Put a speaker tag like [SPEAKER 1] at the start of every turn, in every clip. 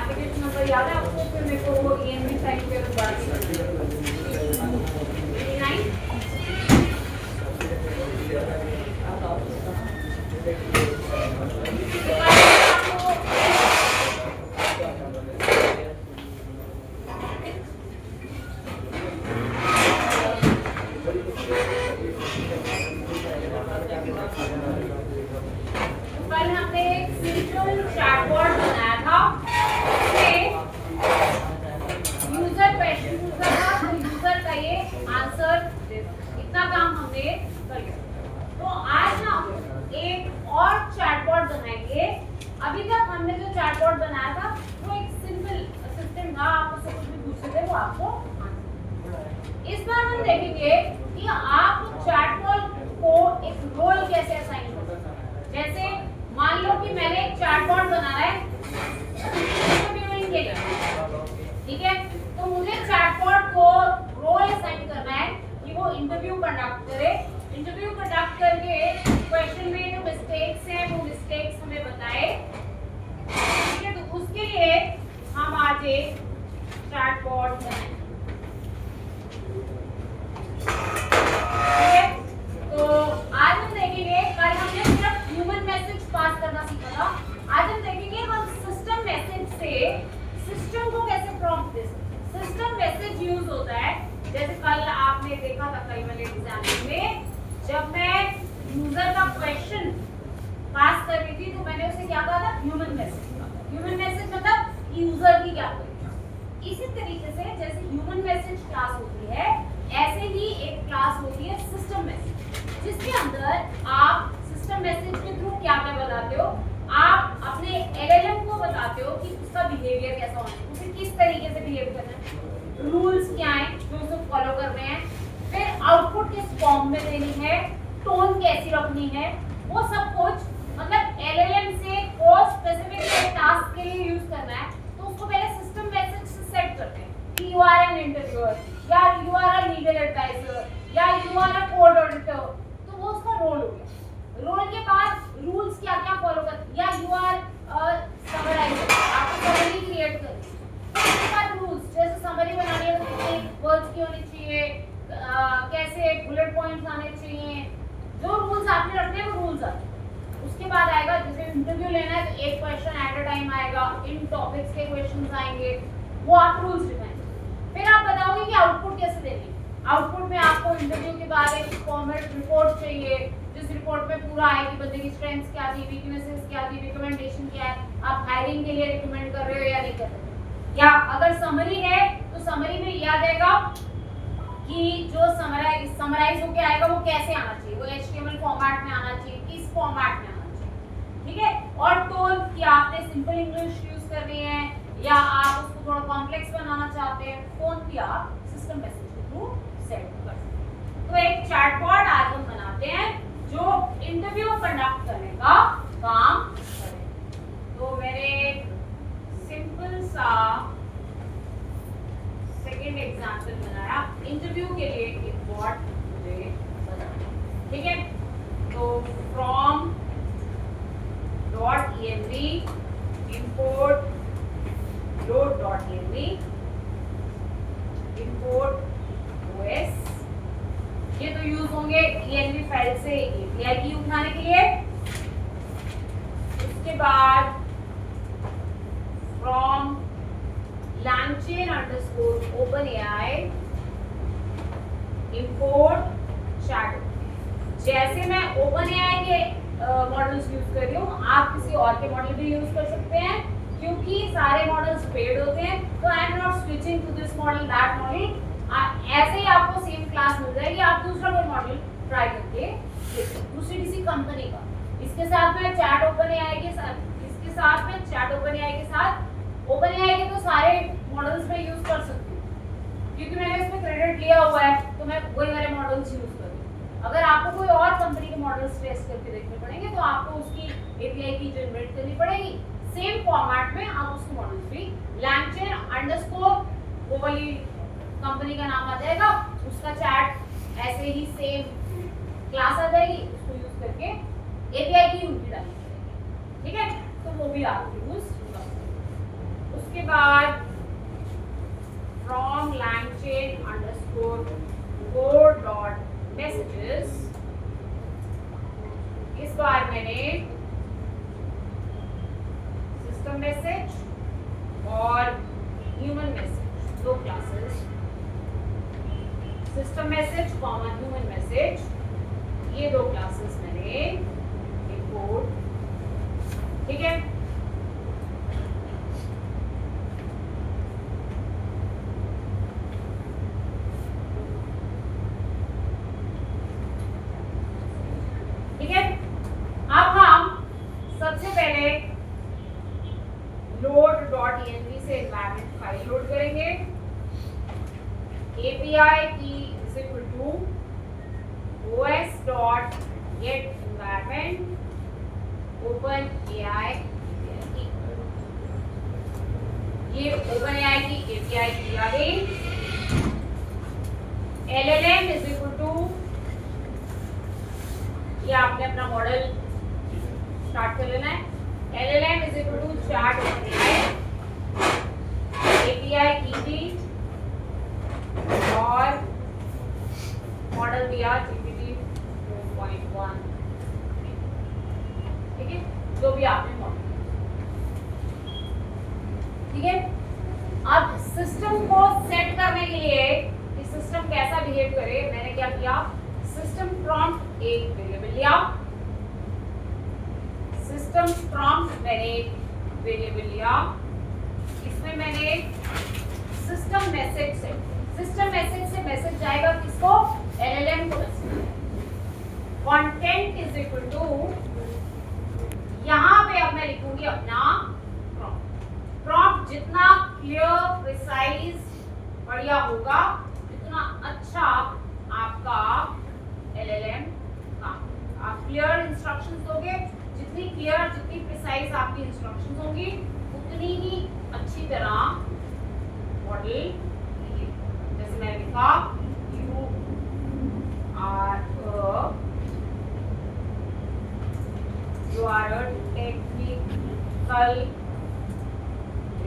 [SPEAKER 1] Application number याद है आपको? फिर मेरे को वो EMV साइन पे कल हमने एक सिंपल चैटबॉट बनाया था, यूजर क्वेश्चन पूछा था तो यूजर का ये आंसर देना, इतना काम हमने कर लिया। तो आज ना एक और चैटबॉट बनाएंगे। अभी तक हमने जो चैटबॉट बनाया था वो एक सिंपल असिस्टेंट था, आप उससे कुछ भी पूछते थे वो आपको। इस बार हम देखेंगे कि आप चैटबॉट को एक रोल कैसे असाइन कर सकते हैं। जैसे मान लो कि मैंने एक चैटबॉट बनाना है इंटरव्यूइंग के लिए, ठीक है, तो मुझे चैटबॉट को रोल असाइन करना है कि वो इंटरव्यू कंडक्ट करे। इंटरव्यू कंडक्ट करके क्वेश्चन में जो मिस्टेक्स हैं वो मिस्टेक्स हमें बताए, ठीक है। तो उसके लिए हम आज एक चैटबॉट बनाएंगे, ठीक है। तो आज हम देखेंगे, कल हमने सिर्फ ह्यूमन मैसेज पास करना सीखा था, आज हम देखेंगे हम सिस्टम मैसेज से सिस्टम को कैसे प्रॉम्प्ट दे सकते हैं। सिस्टम मैसेज यूज होता है, जैसे कल आपने देखा था कल वाले एग्जाम्पल में, जब मैं यूजर का क्वेश्चन पास कर रही थी तो मैंने उसे क्या कहा था, ह्यूमन मैसेज। ह्यूमन मैसेज मतलब यूजर की क्या क्वेरी। इसी तरीके से जैसे ह्यूमन मैसेज क्लास होती है, ऐसे ही एक क्लास होती है सिस्टम मैसेज, जिसके अंदर आप सिस्टम मैसेज के थ्रू क्या क्या बताते हो, आप अपने LLM को बताते हो कि उसका बिहेवियर कैसा होना है, उसे किस तरीके से बिहेव करना है, रूल्स क्या हैं जो उसे फॉलो करने हैं, फिर आउटपुट किस फॉर्म में देनी है, टोन कैसी रखनी है, वो सब कुछ मतलब LLM से को स्पेसिफिक टास्क के लिए यूज करना है। तो उसको पहले सिस्टम मैसेज से सेट करते हैं कि यू आर एन इंटरव्यूअर, या you are a legal advisor, या you are a code auditor, तो वो उसका रोल हो गया। रोल के बाद रूल्स क्या क्या फॉलो कर, या यू आर समराइजर, आपको समरी क्रिएट करनी है। उसके बाद रूल्स, जैसे समरी बनानी है तो कितने वर्ड्स की होनी चाहिए, कैसे बुलेट पॉइंट्स आने चाहिए, जो रूल्स आपने रखने हैं वो रूल्स आते हैं। उसके बाद आएगा, जैसे इंटरव्यू लेना है तो एक क्वेश्चन एट अ टाइम आएगा, इन टॉपिक्स के क्वेश्चंस आएंगे, वो आप रूल्स डिफाइन। फिर आप बताओगे कि आउटपुट कैसे देनी है। आउटपुट में आपको इंटरव्यू के बाद एक फॉर्मेट रिपोर्ट चाहिए, जिस रिपोर्ट में पूरा आए कि बंदे की स्ट्रेंथ्स क्या थी, वीकनेसेस क्या थी, रिकमेंडेशन क्या है, आप हायरिंग के लिए रिकमेंड कर रहे हो या नहीं कर रहे हो। या अगर समरी है तो समरी में याद आएगा कि जो समराइज होके आएगा वो कैसे आना चाहिए, वो HTML फॉर्मेट में आना चाहिए, किस फॉर्मेट में आना चाहिए, ठीक है। और टोन कि आपने सिंपल इंग्लिश यूज करनी है या आप उसको थोड़ा कॉम्प्लेक्स बनाना चाहते हैं, टोन भी आप सिस्टम मैसेज के थ्रू सेट कर सकते हैं। तो एक चैटबॉट आज हम बनाते हैं जो इंटरव्यू कंडक्ट करने का काम करे। तो मैंने सिंपल सा सेकेंड एग्जांपल बनाया इंटरव्यू के लिए एक बॉट मुझे बनाना, ठीक है। तो from .env import load.env import os, ये तो यूज होंगे env फाइल से API की उठाने के लिए। उसके बाद from LangChain underscore OpenAI import shadow। जैसे मैं OpenAI के मॉडल्स यूज कर रही हूँ, आप किसी और के मॉडल भी यूज कर सकते हैं, क्योंकि सारे मॉडल्स पेड होते हैं। तो I am not switching to this model that model, ऐसे ही आपको सेम क्लास मिल जाएगी, आप दूसरा कोई मॉडल ट्राई करके देखिए, दूसरी किसी कंपनी का। इसके साथ में चैट OpenAI के साथ, इसके साथ में चैट OpenAI के साथ OpenAI के तो सारे मॉडल्स में यूज कर सकती हूँ, क्योंकि मैंने इसमें क्रेडिट लिया हुआ है, तो मैं वही वाले मॉडल्स यूज कर रही हूँ। अगर आपको कोई और कंपनी के मॉडल्स टेस्ट करके देखने पड़ेंगे तो आपको उसकी API की जनरेट करनी पड़ेगी, सेम फॉर्मेट में आप उसके मॉडल्स भी LangChain अंडरस्कोर वो वाली कंपनी का नाम आ जाएगा, उसका चैट ऐसे ही सेम क्लास आ जाएगी, उसको यूज करके API की उनकी डालनी पड़ेगी, ठीक है। तो वो भी आप यूज कर सकते हैं। उसके messages, इस बार मैंने सिस्टम मैसेज और ह्यूमन मैसेज, दो classes, system message common human message, ये दो क्लासेस मैंने इंपोर्ट, ठीक है। ठीक है, अब हम सबसे पहले load.env से एनवायरनमेंट फाइल लोड करेंगे। API key is equal to os.getEnvironment OpenAI, ये OpenAI की API की आ गई। LLM इज इक्वल टू, ये आपने अपना मॉडल स्टार्ट कर लेना है। LLM is equal to chart API key थी और मॉडल दिया GPT 4.1, ठीक है, जो भी आपने मॉडल, ठीक है। अब सिस्टम को सेट करने के लिए कि सिस्टम कैसा बिहेव करे, मैंने क्या किया, सिस्टम प्रॉम्प्ट एक वेरिएबल लिया, सिस्टम प्रॉम्प्ट मैंने एक वेरिएबल लिया, इसमें मैंने सिस्टम मैसेज से, सिस्टम मैसेज से मैसेज जाएगा किसको, LLM को message. Content is equal to, यहां पे अब मैं लिखूंगी अपना प्रॉम्प्ट। प्रॉम्प्ट जितना क्लियर प्रिसाइज बढ़िया होगा उतना अच्छा आपका LLM का, आप क्लियर इंस्ट्रक्शंस दोगे, जितनी क्लियर जितनी प्रिसाइज आपकी इंस्ट्रक्शंस होंगी उतनी ही अच्छी तरह मॉडल, जैसे मैंने लिखा you are a technical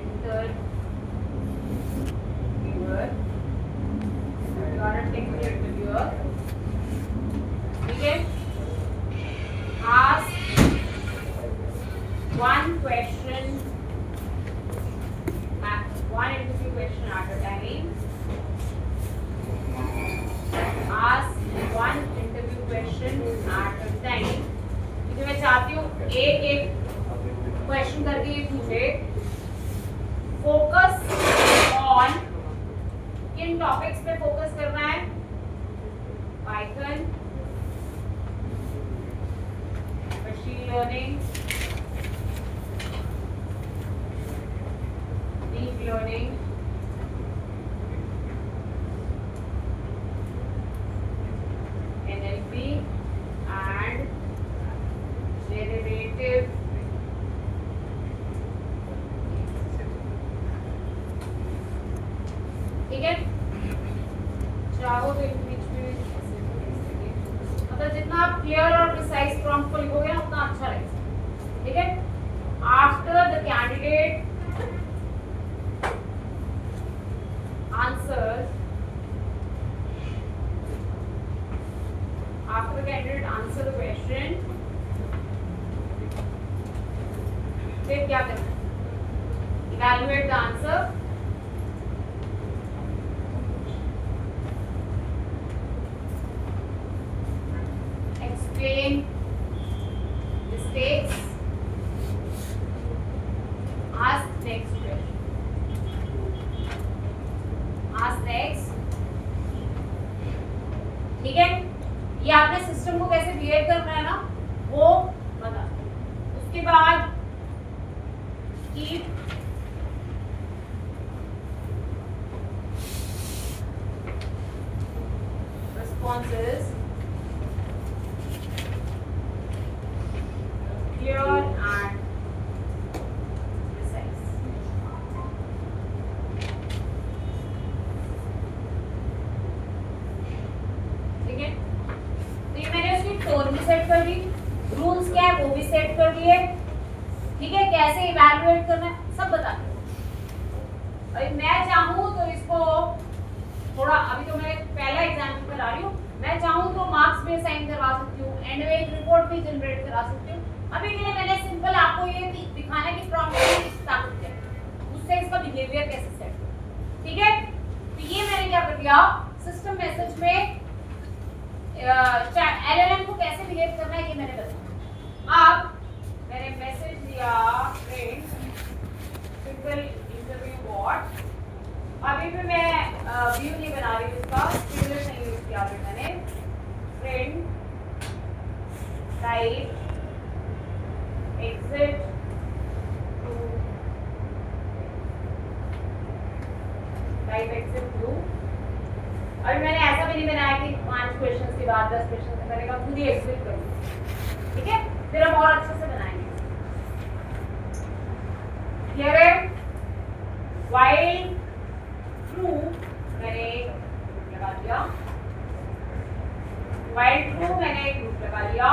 [SPEAKER 1] interviewer, you are a technical interviewer, ठीक है। Ask one question, one interview question at a time. Ask one interview question at a time. क्योंकि मैं चाहती हूँ एक एक क्वेश्चन करके ये पूछे। फोकस ऑन, किन टॉपिक्स पे फोकस करना है, Python, machine learning, deep learning, NLP and generative ठीक है। चाहो तो इन बीच में मतलब जितना आप क्लियर और प्रिसाइज प्रॉम्प्ट को लिखोगे ना उतना अच्छा रहेगा, ठीक है। After the candidate answers, after the candidate answer the question, फिर क्या करना है, evaluate the answer, explain mistakes, ask next question, ask next, ठीक है। ये आपने सिस्टम को कैसे बिहेव करना है ना वो बता। उसके बाद keep responses clear and precise, ठीक है। तो ये मैंने उसकी टोन भी सेट कर दी, रूल्स क्या है वो भी सेट कर दिए, ठीक है। कैसे इवैल्यूएट करना है सब बता दो। अभी मैं चाहूँ तो इसको थोड़ा, अभी तो मैं पहला एग्जाम्पल करा रही हूँ, मैं चाहूँ तो में साइन करवा सकती हूँ, एंड में एक रिपोर्ट भी जनरेट करा सकती हूँ। अभी के लिए मैंने सिंपल आपको ये दिखाना है कि प्रॉम्प्ट में ताकत क्या है, उससे इसका बिहेवियर कैसे सेट हो, ठीक है। तो ये मैंने क्या कर दिया, सिस्टम मैसेज में एलएलएम को कैसे बिहेव करना है ये मैंने बताया। अब मैंने मैसेज दिया प्रिंट सिंपल इंटरव्यू बॉट, अभी भी मैं व्यू नहीं बना रही इसका, स्टिमुलस नहीं यूज किया अभी मैंने, print type exit to type exit to। अभी मैंने ऐसा भी नहीं बनाया कि 5 क्वेश्चंस के बाद 10 क्वेश्चन, मैंने कहा खुद ही एग्जिट करूँ, ठीक है, फिर हम और अच्छे से बनाएंगे। क्लियर है। while true मैंने एक ग्रुप लगा दिया, while true मैंने एक ग्रुप लगा लिया,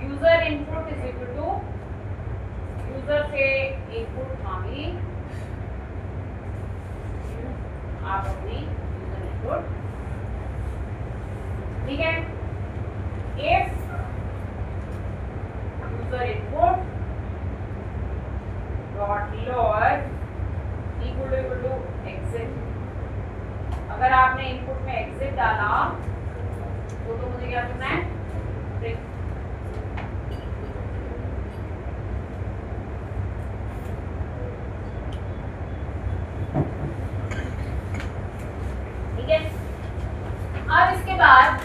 [SPEAKER 1] user input is equal to user से इनपुट मांगी, आप अपनी यूजर इनपुट, ठीक है। If user input dot log equal to exit, अगर आपने इनपुट में एग्जिट डाला तो मुझे क्या करना है, प्रिंट। अब इसके बाद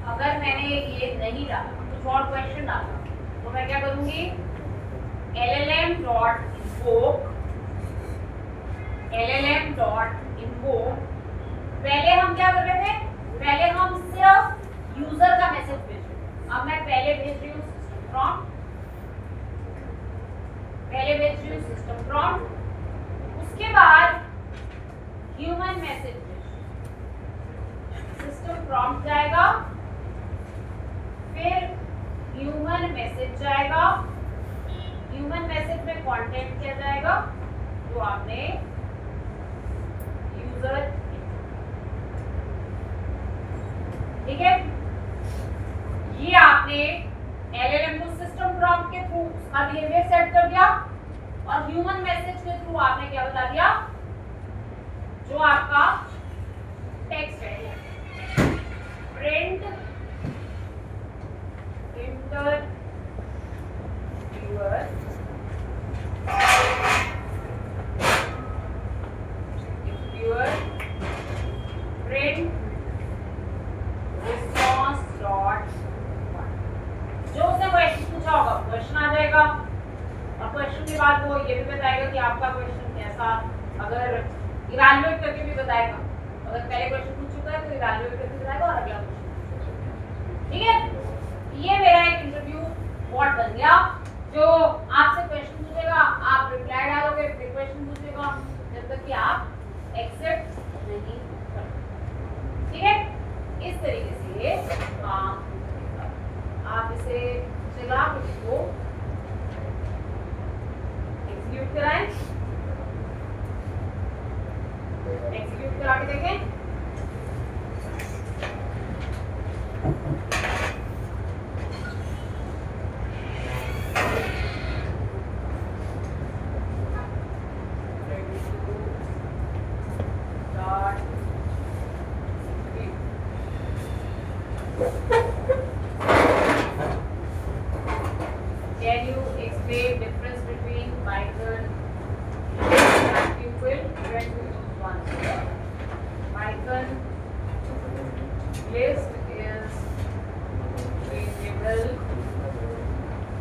[SPEAKER 1] अगर मैंने ये नहीं डाला, कुछ और क्वेश्चन डाला, तो मैं क्या करूंगी, LLM डॉट इन्वोक। पहले हम क्या कर रहे थे, पहले हम सिर्फ यूजर का मैसेज भेज रहे थे, अब मैं पहले भेज रही हूँ सिस्टम प्रॉम्प्ट, पहले भेज रही हूँ सिस्टम प्रॉम्प्ट, उसके बाद ह्यूमन मैसेज, सिस्टम प्रॉम्प्ट जाएगा, फिर ह्यूमन मैसेज जाएगा, ह्यूमन मैसेज में कंटेंट क्या जाएगा, जो आपने यूजर, ठीक है। ये आपने एलएलएम को सिस्टम प्रॉम्प्ट के थ्रू उसका बिहेवियर सेट कर दिया, और ह्यूमन मैसेज के थ्रू आपने क्या बता दिया, जो आपका टेक्स्ट है, print interviewer print response dot, जो उसने क्वेश्चन पूछा होगा क्वेश्चन आ जाएगा, और क्वेश्चन के बाद वो ये भी बताएगा कि आपका क्वेश्चन कैसा, अगर इवैल्यूएट करके भी बताएगा, अगर पहले क्वेश्चन पूछ चुका है तो इवैल्यूएट करके बताएगा और अगला क्वेश्चन, ठीक है। ये मेरा एक इंटरव्यू बॉट बन गया, जो आपसे क्वेश्चन पूछेगा, आप रिप्लाई डालोगे, फिर क्वेश्चन पूछेगा, जब तक कि आप एक्सेप्ट नहीं करते, ठीक है। इस तरीके से आप इसे चला के इसको एग्जीक्यूट कराएं, एग्जीक्यूट करा के देखें। Can you explain difference between Python and pupil when you use one? Python list is variable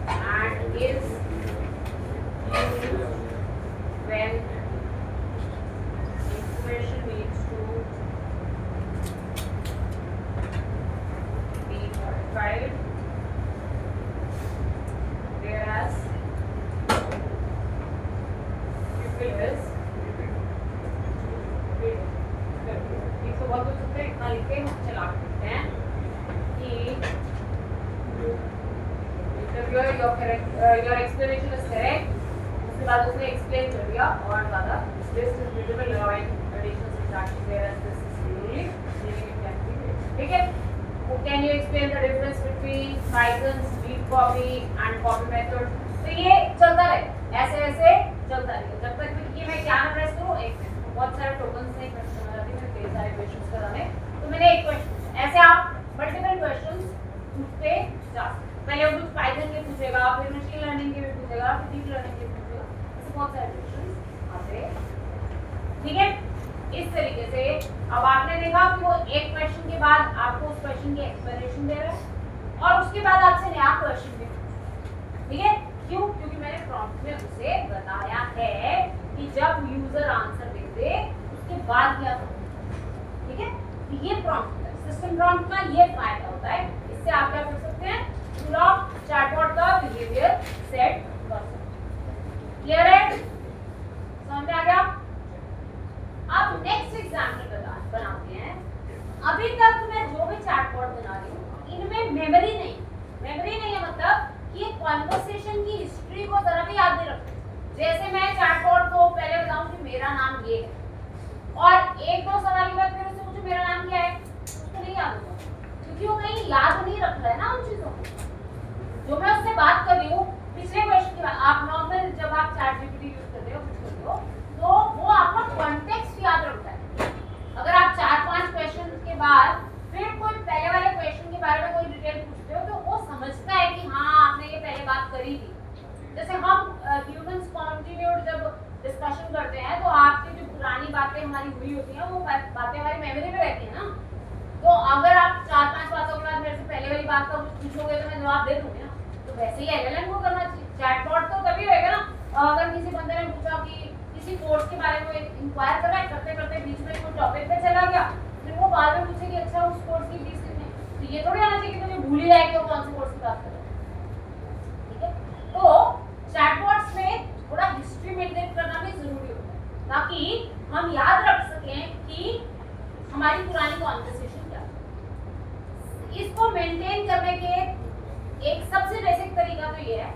[SPEAKER 1] and is used when information needs to be modified. Whereas pupil is इसको बहुत कुछ सकते हैं, इतना लिख के हम चला सकते हैं कि your explanation is correct, उसके बाद उसने explain कर दिया और ज़्यादा, this is visible allowing additional subtraction whereas this is really leaving it empty. ठीक है, can you explain the difference between Python read copy and copy method. तो ये चलता रहे, ऐसे ऐसे चलता रहेगा जब तक कि मैं क्या ना प्रेस करूं। एक मिनट, बहुत सारे टोकन से क्वेश्चन आ रहे हैं, कई सारे क्वेश्चंस कराने, तो मैंने एक क्वेश्चन, ऐसे आप मल्टीपल क्वेश्चंस पूछते जा सकते। पहले वो कुछ पाइथन के पूछेगा, फिर मशीन लर्निंग के भी पूछेगा, फिर डीप लर्निंग के पूछेगा, ऐसे बहुत सारे क्वेश्चंस आते हैं। ठीक है, इस तरीके से अब आपने देखा कि वो एक क्वेश्चन के बाद आपको उस क्वेश्चन की एक्सप्लेनेशन दे रहा है और उसके बाद आपसे नया क्वेश्चन दे रहा है। ठीक है, क्यों? क्योंकि मैंने प्रॉम्प्ट में उसे बताया है कि जब यूजर आंसर दे दे उसके बाद क्या करना। ठीक है, तो ये प्रॉम्प्ट है, सिस्टम प्रॉम्प्ट का ये फायदा होता है। इससे आप क्या कर सकते हैं, पूरा चैटबॉट का बिहेवियर सेट कर सकते हैं। क्लियर है? समझ में आ गया? अब नेक्स्ट एग्जांपल बनाते हैं। अभी तक मैं जो भी चैटबॉट बना रही हूँ इनमें मेमोरी नहीं है, मतलब कि कन्वर्सेशन की हिस्ट्री को जरा भी याद नहीं रखते। जैसे मैं चैटबॉट को पहले बताऊं कि मेरा नाम ये है और एक दो सवाल के बाद फिर उससे पूछूं मेरा नाम क्या है, उसको नहीं याद होगा क्योंकि वो कहीं याद नहीं रख रहा है ना उन चीजों को। जो मैं उससे बात कर रही हूँ पिछले क्वेश्चन के बाद, आप नॉर्मल जब आप चैट जीपीटी यूज करते हो तो वो आपका कॉन्टेक्स्ट याद रखता है। अगर आप 4-5 क्वेश्चन के बाद फिर कोई पहले वाले क्वेश्चन के बारे में कोई डिटेल पूछते हो तो वो समझता है कि हाँ आपने ये पहले बात करी थी। जैसे हम ह्यूमंस कॉन्टिन्यूड जब डिस्कशन करते हैं तो आपकी जो पुरानी बातें हमारी हुई होती हैं वो बातें हमारी मेमोरी में रहती है ना। तो अगर आप 4-5 बातों के बाद मेरे से पहले वाली बात का कुछ पूछोगे तो मैं जवाब दे दूंगी ना। तो वैसे ही एलएलएम को करना चाहिए। चैटबॉट तो तभी होएगा ना अगर किसी बंदे ने पूछा कि किसी कोर्स के बारे में इंक्वायर कर रहा है, करते करते बीच में कोई टॉपिक पे चला गया, फिर वो बाद में पूछे कि अच्छा उस कोर्स की फीस कितनी है, तो ये थोड़ी आना चाहिए कि मुझे भूल ही जाए कि वो कौन से कोर्स की बात कर रहा है। ठीक है, तो चैटबॉट्स में थोड़ा हिस्ट्री मेंटेन करना भी जरूरी होता है ताकि हम याद रख सकें कि हमारी पुरानी कॉन्वर्सेशन क्या है। इसको मेंटेन करने के एक सबसे बेसिक तरीका तो ये है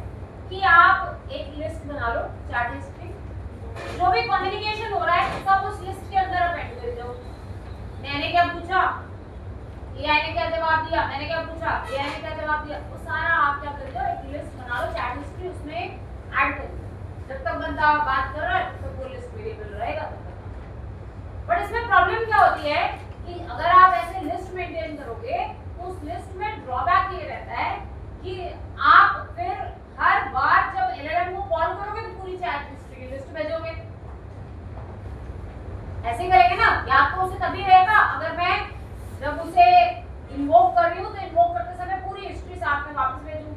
[SPEAKER 1] कि आप एक लिस्ट बना लो, चैट हिस्ट्री, जो भी कम्युनिकेशन हो रहा है सब उस लिस्ट के अंदर अपेंड कर दो। मैंने क्या पूछा, एआई ने क्या जवाब दिया, मैंने क्या पूछा, एआई ने क्या जवाब दिया, वो सारा आप क्या कर दो, एक लिस्ट बना लो चैट हिस्ट्री, उसमें ऐड कर दो। जब तक बंदा बात कर रहा है तो वो लिस्ट वेरिएबल रहेगा। बट इसमें प्रॉब्लम क्या होती है कि अगर आप ऐसे लिस्ट मेंटेन करोगे तो उस लिस्ट में ड्रॉबैक ये रहता है कि आप फिर हर बार जब एलएलएम को कॉल करोगे तो पूरी चैट हिस्ट्री की लिस्ट भेजोगे। ऐसे करेंगे ना, या तो उसे तभी रहेगा अगर मैं जब उसे इन्वोक कर रही हूँ तो इन्वोक करते समय पूरी हिस्ट्री साथ में वापस भेजूं।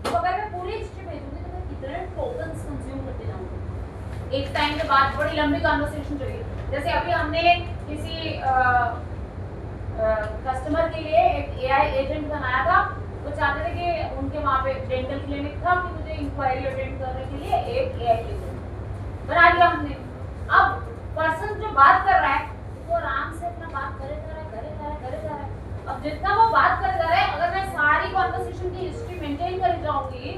[SPEAKER 1] तो अगर मैं पूरी हिस्ट्री भेजूंगी तो मैं कितने टोकन्स कंज्यूम करते जाऊंगी। एक टाइम के बाद बड़ी लंबी कन्वर्सेशन चली, जैसे अभी हमने किसी कस्टमर के लिए एक एआई एजेंट बनाया था। वो चाहते थे कि उनके वहाँ पे डेंटल क्लिनिक था कि मुझे इंक्वायरी अटेंड करने के लिए एक एआई एजेंट बना दिया हमने। अब पर्सन जो बात कर रहा है वो आराम से अपना बात करे जा रहा है। अब जितना वो बात करे जा रहा है, अगर मैं सारी कन्वर्सेशन की हिस्ट्री मेंटेन कर जाऊंगी,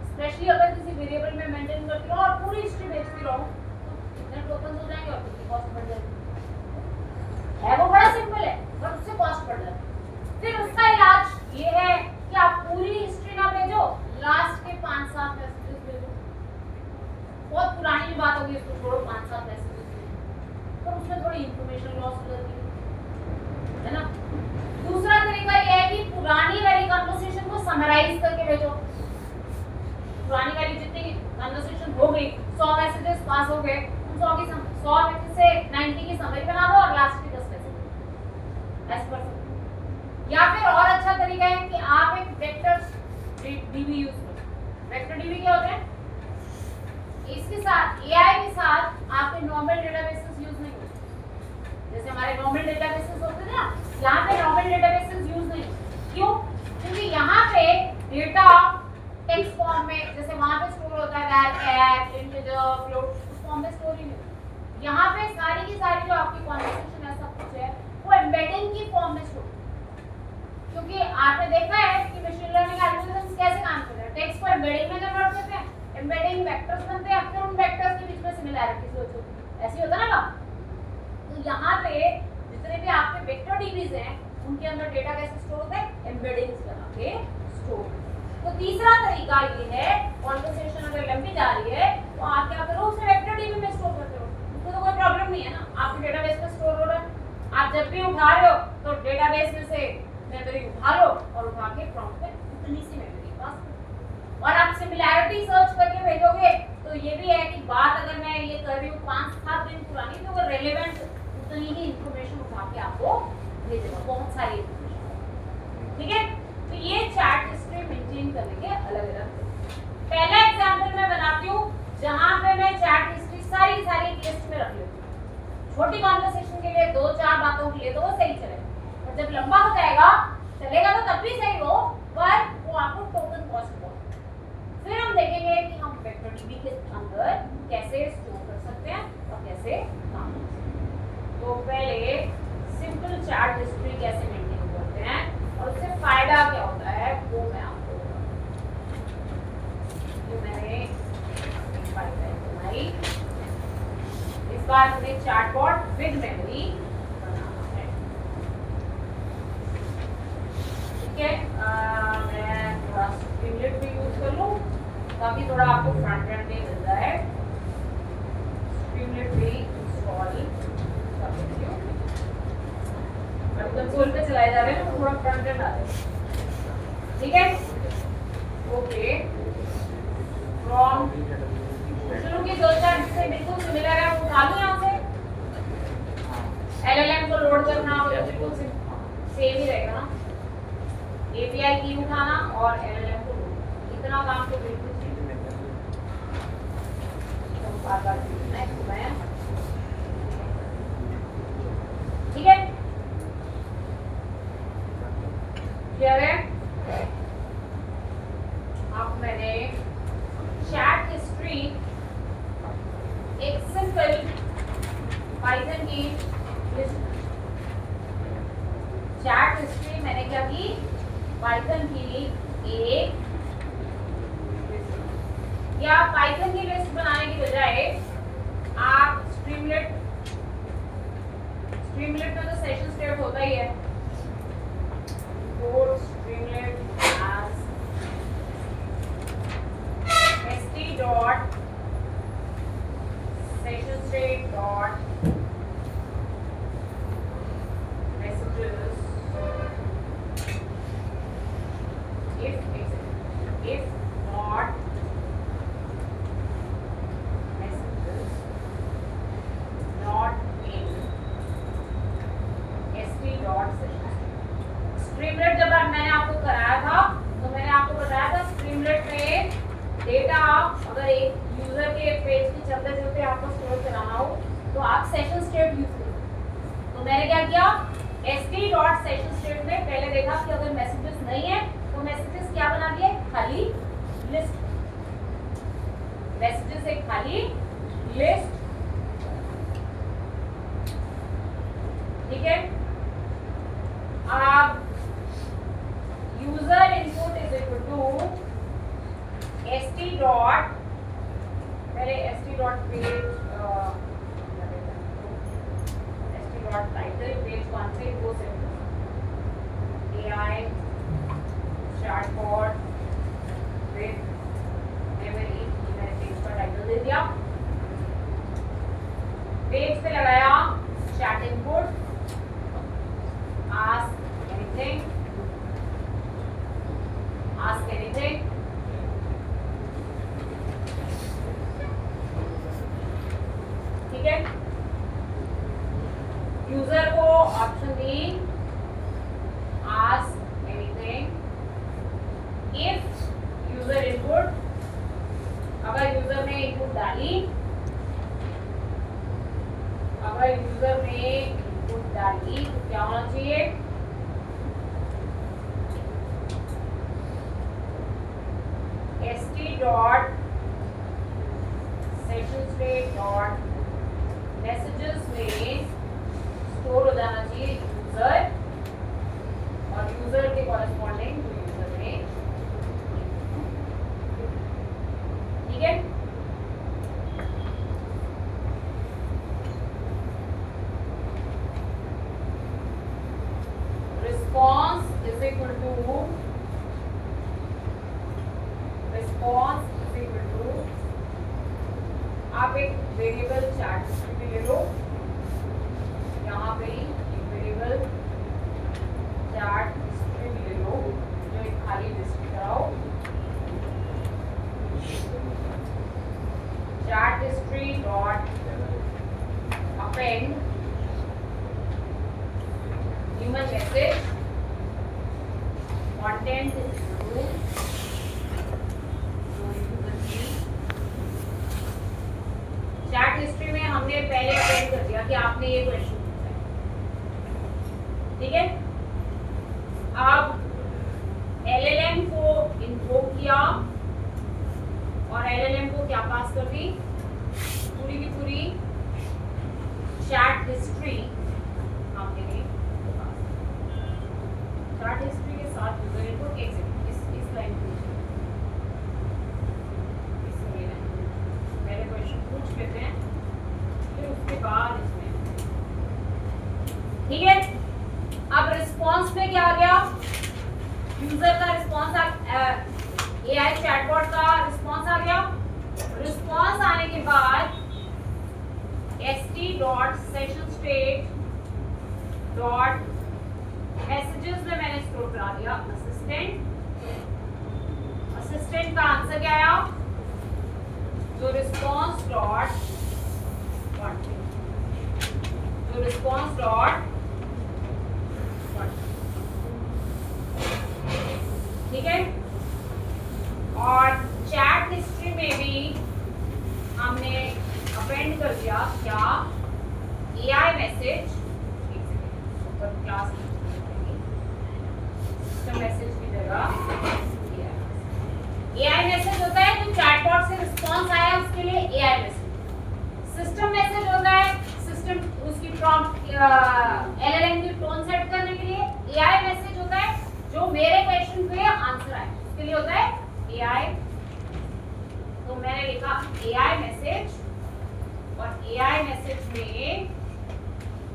[SPEAKER 1] स्पेशली अगर किसी वेरिएबल में मेंटेन करती रहूं और पूरी हिस्ट्री भेजती रहूं, तो कितने टोकन हो जाएंगे और कितनी कॉस्ट बढ़ जाएगी। है वो बड़ा सिंपल है पर उससे कॉस्ट बढ़ जाती है। फिर उसका इलाज ये है कि आप पूरी हिस्ट्री ना भेजो, लास्ट के 5-7 मैसेजेस भेजो। बहुत पुरानी भी बात होगी उसको छोड़ो, 5-7 मैसेजेस भेजो, पर उसमें थोड़ी इंफॉर्मेशन लॉस हो जाती है ना। दूसरा तरीका ये है कि पुरानी वाली कन्वर्सेशन को समराइज करके भेजो। पुरानी वाली जितनी कन्वर्सेशन हो गई, 100 मैसेजेस पास हो गए, उन 100 में से 90 की समरी बना दो और लास्ट के 10 मैसेज ऐसे कर सकते हो। या फिर और अच्छा तरीका है कि आप एक वेक्टर डीबी यूज करो। वेक्टर डीबी क्या होता है, इसके साथ एआई के साथ आपके नॉर्मल डेटाबेसेस यूज नहीं होते। जैसे हमारे नॉर्मल डेटाबेसेस होते हैं ना, यहाँ पे नॉर्मल डेटाबेसेस यूज नहीं। क्यों? क्योंकि यहाँ पे डेटा टेक्स्ट फॉर्म में, जैसे वहाँ पे स्टोर होता है var, integer, float, उस फॉर्म में स्टोर ही नहीं होता। यहाँ पे सारी की सारी जो आपकी कन्वर्सेशन है सब कुछ है वो एम्बेडिंग की फॉर्म में स्टोर। क्योंकि आपने देखा है कि मशीन लर्निंग एल्गोरिथम्स कैसे काम करते हैं, टेक्स्ट को एम्बेडिंग में कन्वर्ट करते हैं, एम्बेडिंग वेक्टर्स बनते हैं, फिर उन वेक्टर्स के बीच में सिमिलैरिटीज होती है। ऐसे ही होता है ना काम। तो यहाँ पे जितने भी आपके वेक्टर डीबीज हैं उनके अंदर डेटा कैसे स्टोर होता है, एम्बेडिंग्स बना के स्टोर। तो तीसरा तरीका ये है, कॉन्वर्सेशन अगर लंबी जा रही है तो आप क्या करो, उसे वेक्टर डीबी में स्टोर करते हो, उसको तो कोई प्रॉब्लम नहीं है ना, आपके डेटाबेस में स्टोर हो रहा है। आप जब भी उठा रहे हो तो डेटाबेस में से मेमोरी उठा लो और उठा के प्रॉम्प्ट पे उतनी सी मेमोरी पास करो। और आप सिमिलैरिटी सर्च करके भेजोगे तो ये भी है कि बात अगर मैं ये कर रही हूँ 5-7 दिन पुरानी, तो वो रेलेवेंट उतनी ही इंफॉर्मेशन उठा के आपको भेजेगा, बहुत सारी इंफॉर्मेशन। ठीक है, तो ये चैट हिस्ट्री मेंटेन करने के अलग अलग। पहला एग्जांपल मैं बनाती हूँ जहां पे मैं चैट हिस्ट्री सारी की सारी लिस्ट में रख लेती हूँ। छोटी कॉन्वर्सेशन के लिए 2-4 बातों के लिए तो वो सही चलेगा, और जब लंबा हो जाएगा चलेगा तो तब भी सही हो, पर वो आपको टोकन कॉस्ट हो। फिर हम देखेंगे कि हम वेक्टर डीबी के अंदर कैसे स्टोर कर सकते हैं और कैसे काम कर सकते हैं। तो पहले सिंपल चैट हिस्ट्री कैसे मेंटेन करते हैं और उससे फायदा क्या होता है वो मैं आपको बताऊंगी। मैंने पाइपलाइन बनाई, इस बार मुझे चैटबॉट विद मेमोरी बनाना है। ठीक है, मैं थोड़ा स्ट्रीमलेट भी यूज कर लूँ ताकि थोड़ा आपको फ्रंट एंड भी मिल जाए। स्ट्रीमलेट भी इंस्टॉल कर देती हूँ, कंसोल पे चलाए जा रहे हैं तो थोड़ा फ्रंट एंड आ जाए। ठीक है, ओके। फ्रॉम शुरू की 2-4 से बिल्कुल सिमिलर है, उठा लूं यहाँ से। एलएलएम को लोड करना हो तो बिल्कुल सेम ही रहेगा ना, एपीआई की उठाना और एलएलएम को लोड, इतना काम तो बिल्कुल बार-बार करना है। ठीक है, क्लियर है? अब मैंने चैट हिस्ट्री एक सिंपल पाइथन की लिस्ट, चैट हिस्ट्री मैंने क्या की, पाइथन की एक, या पाइथन की लिस्ट बनाने की बजाय आप स्ट्रीमलेट में तो सेशन स्टेट होता ही है, Streamlit as st dot session state dot messages if not messages not in st dot session. Streamlit जब मैंने आपको कराया था तो मैंने आपको बताया था स्ट्रीमलेट में डेटा अगर एक यूजर के पेज की चलते चलते आपको स्टोर कराना हो तो आप सेशन स्टेट यूज करो। तो मैंने क्या किया, st.session में पहले देखा कि अगर मैसेजेस नहीं है तो मैसेजेस क्या बना दिए, खाली लिस्ट, मैसेजेस एक खाली लिस्ट। ठीक है, आप user input is equal to st dot, पहले st dot page st dot title page कौन से, वो से AI chatbot with memory, मैंने पेज का टाइटल दे दिया, पेज पे लगाया chat input, ask anything, ask anything, ठीक है। यूजर को option the ask anything if user input, अगर यूजर ने इनपुट डाली, अगर यूजर ने इनपुट डाली तो क्या होना चाहिए, st dot session state dot messages में स्टोर हो जाना चाहिए यूजर, और यूजर के कॉरेस्पॉन्डिंग यूजर में। ठीक है, equal to response is equal to, आप एक वेरिएबल चार्ट हिस्ट्री ले लो, यहाँ पे एक वेरिएबल चार्ट हिस्ट्री ले लो जो एक खाली लिस्ट कराओ, chart history dot append human message content chat history में हमने पहले अपेंड कर दिया कि आपने ये क्वेश्चन पूछा है, ठीक है। अब एलएलएम को इन्वोक किया और एलएलएम को क्या पास कर दी, पूरी की पूरी चैट हिस्ट्री हमने चैट हिस्ट्री के साथ यूजर इनपुट एक सेकंड इस लाइन को पहले क्वेश्चन पूछ लेते हैं फिर उसके बाद इसमें, ठीक है। अब रिस्पांस में क्या आ गया, यूजर का रिस्पांस एआई चैटबॉट का रिस्पांस आ गया। रिस्पांस आने के बाद st.session_state.messages में मैंने स्टोर करा दिया असिस्टेंट का आंसर क्या आया, जो रिस्पांस डॉट ठीक है। और चैट हिस्ट्री में भी हमने अपेंड कर दिया क्या, AI message class system message की जगह एआई मैसेज होता है, जो चैटबॉट से रिस्पांस आया उसके लिए एआई मैसेज। सिस्टम मैसेज होता है सिस्टम उसकी प्रॉम्प्ट एलएलएम की टोन सेट करने के लिए। एआई मैसेज होता है जो मेरे क्वेश्चन पे आंसर आए उसके लिए होता है एआई। तो मैंने लिखा एआई मैसेज और एआई मैसेज में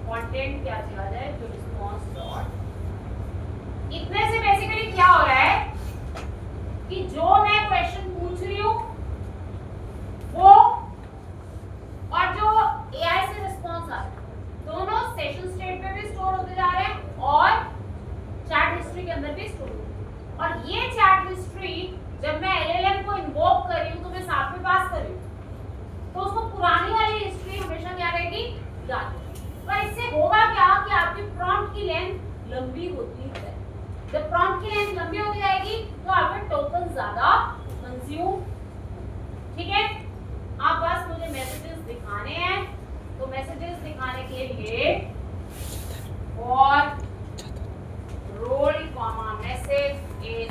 [SPEAKER 1] कंटेंट क्या चला जाए, जो रिस्पांस डॉट। इतने से बेसिकली क्या हो रहा है कि जो मैं क्वेश्चन पूछ रही हूं वो और जो एआई से रिस्पांस आ रहा है दोनों सेशन स्टेट पे भी स्टोर होते जा रहे हैं और चैट हिस्ट्री के अंदर भी स्टोर होते हैं। और ये चैट हिस्ट्री जब मैं एलएलएम को इन्वोक कर रही हूं तो मैं साथ में पास कर रही हूं, तो उसको पुरानी वाली हिस्ट्री हमेशा क्या रहेगी, याद। पर इससे होगा क्या कि आपकी प्रॉम्प्ट की लेंथ लंबी होती है। जब प्रॉम्प्ट की लेंथ लंबी होती जाएगी तो आपके टोकन ज्यादा कंज्यूम, ठीक है। आप बस मुझे मैसेजेस दिखाने हैं, तो मैसेजेस दिखाने के लिए और role comma message in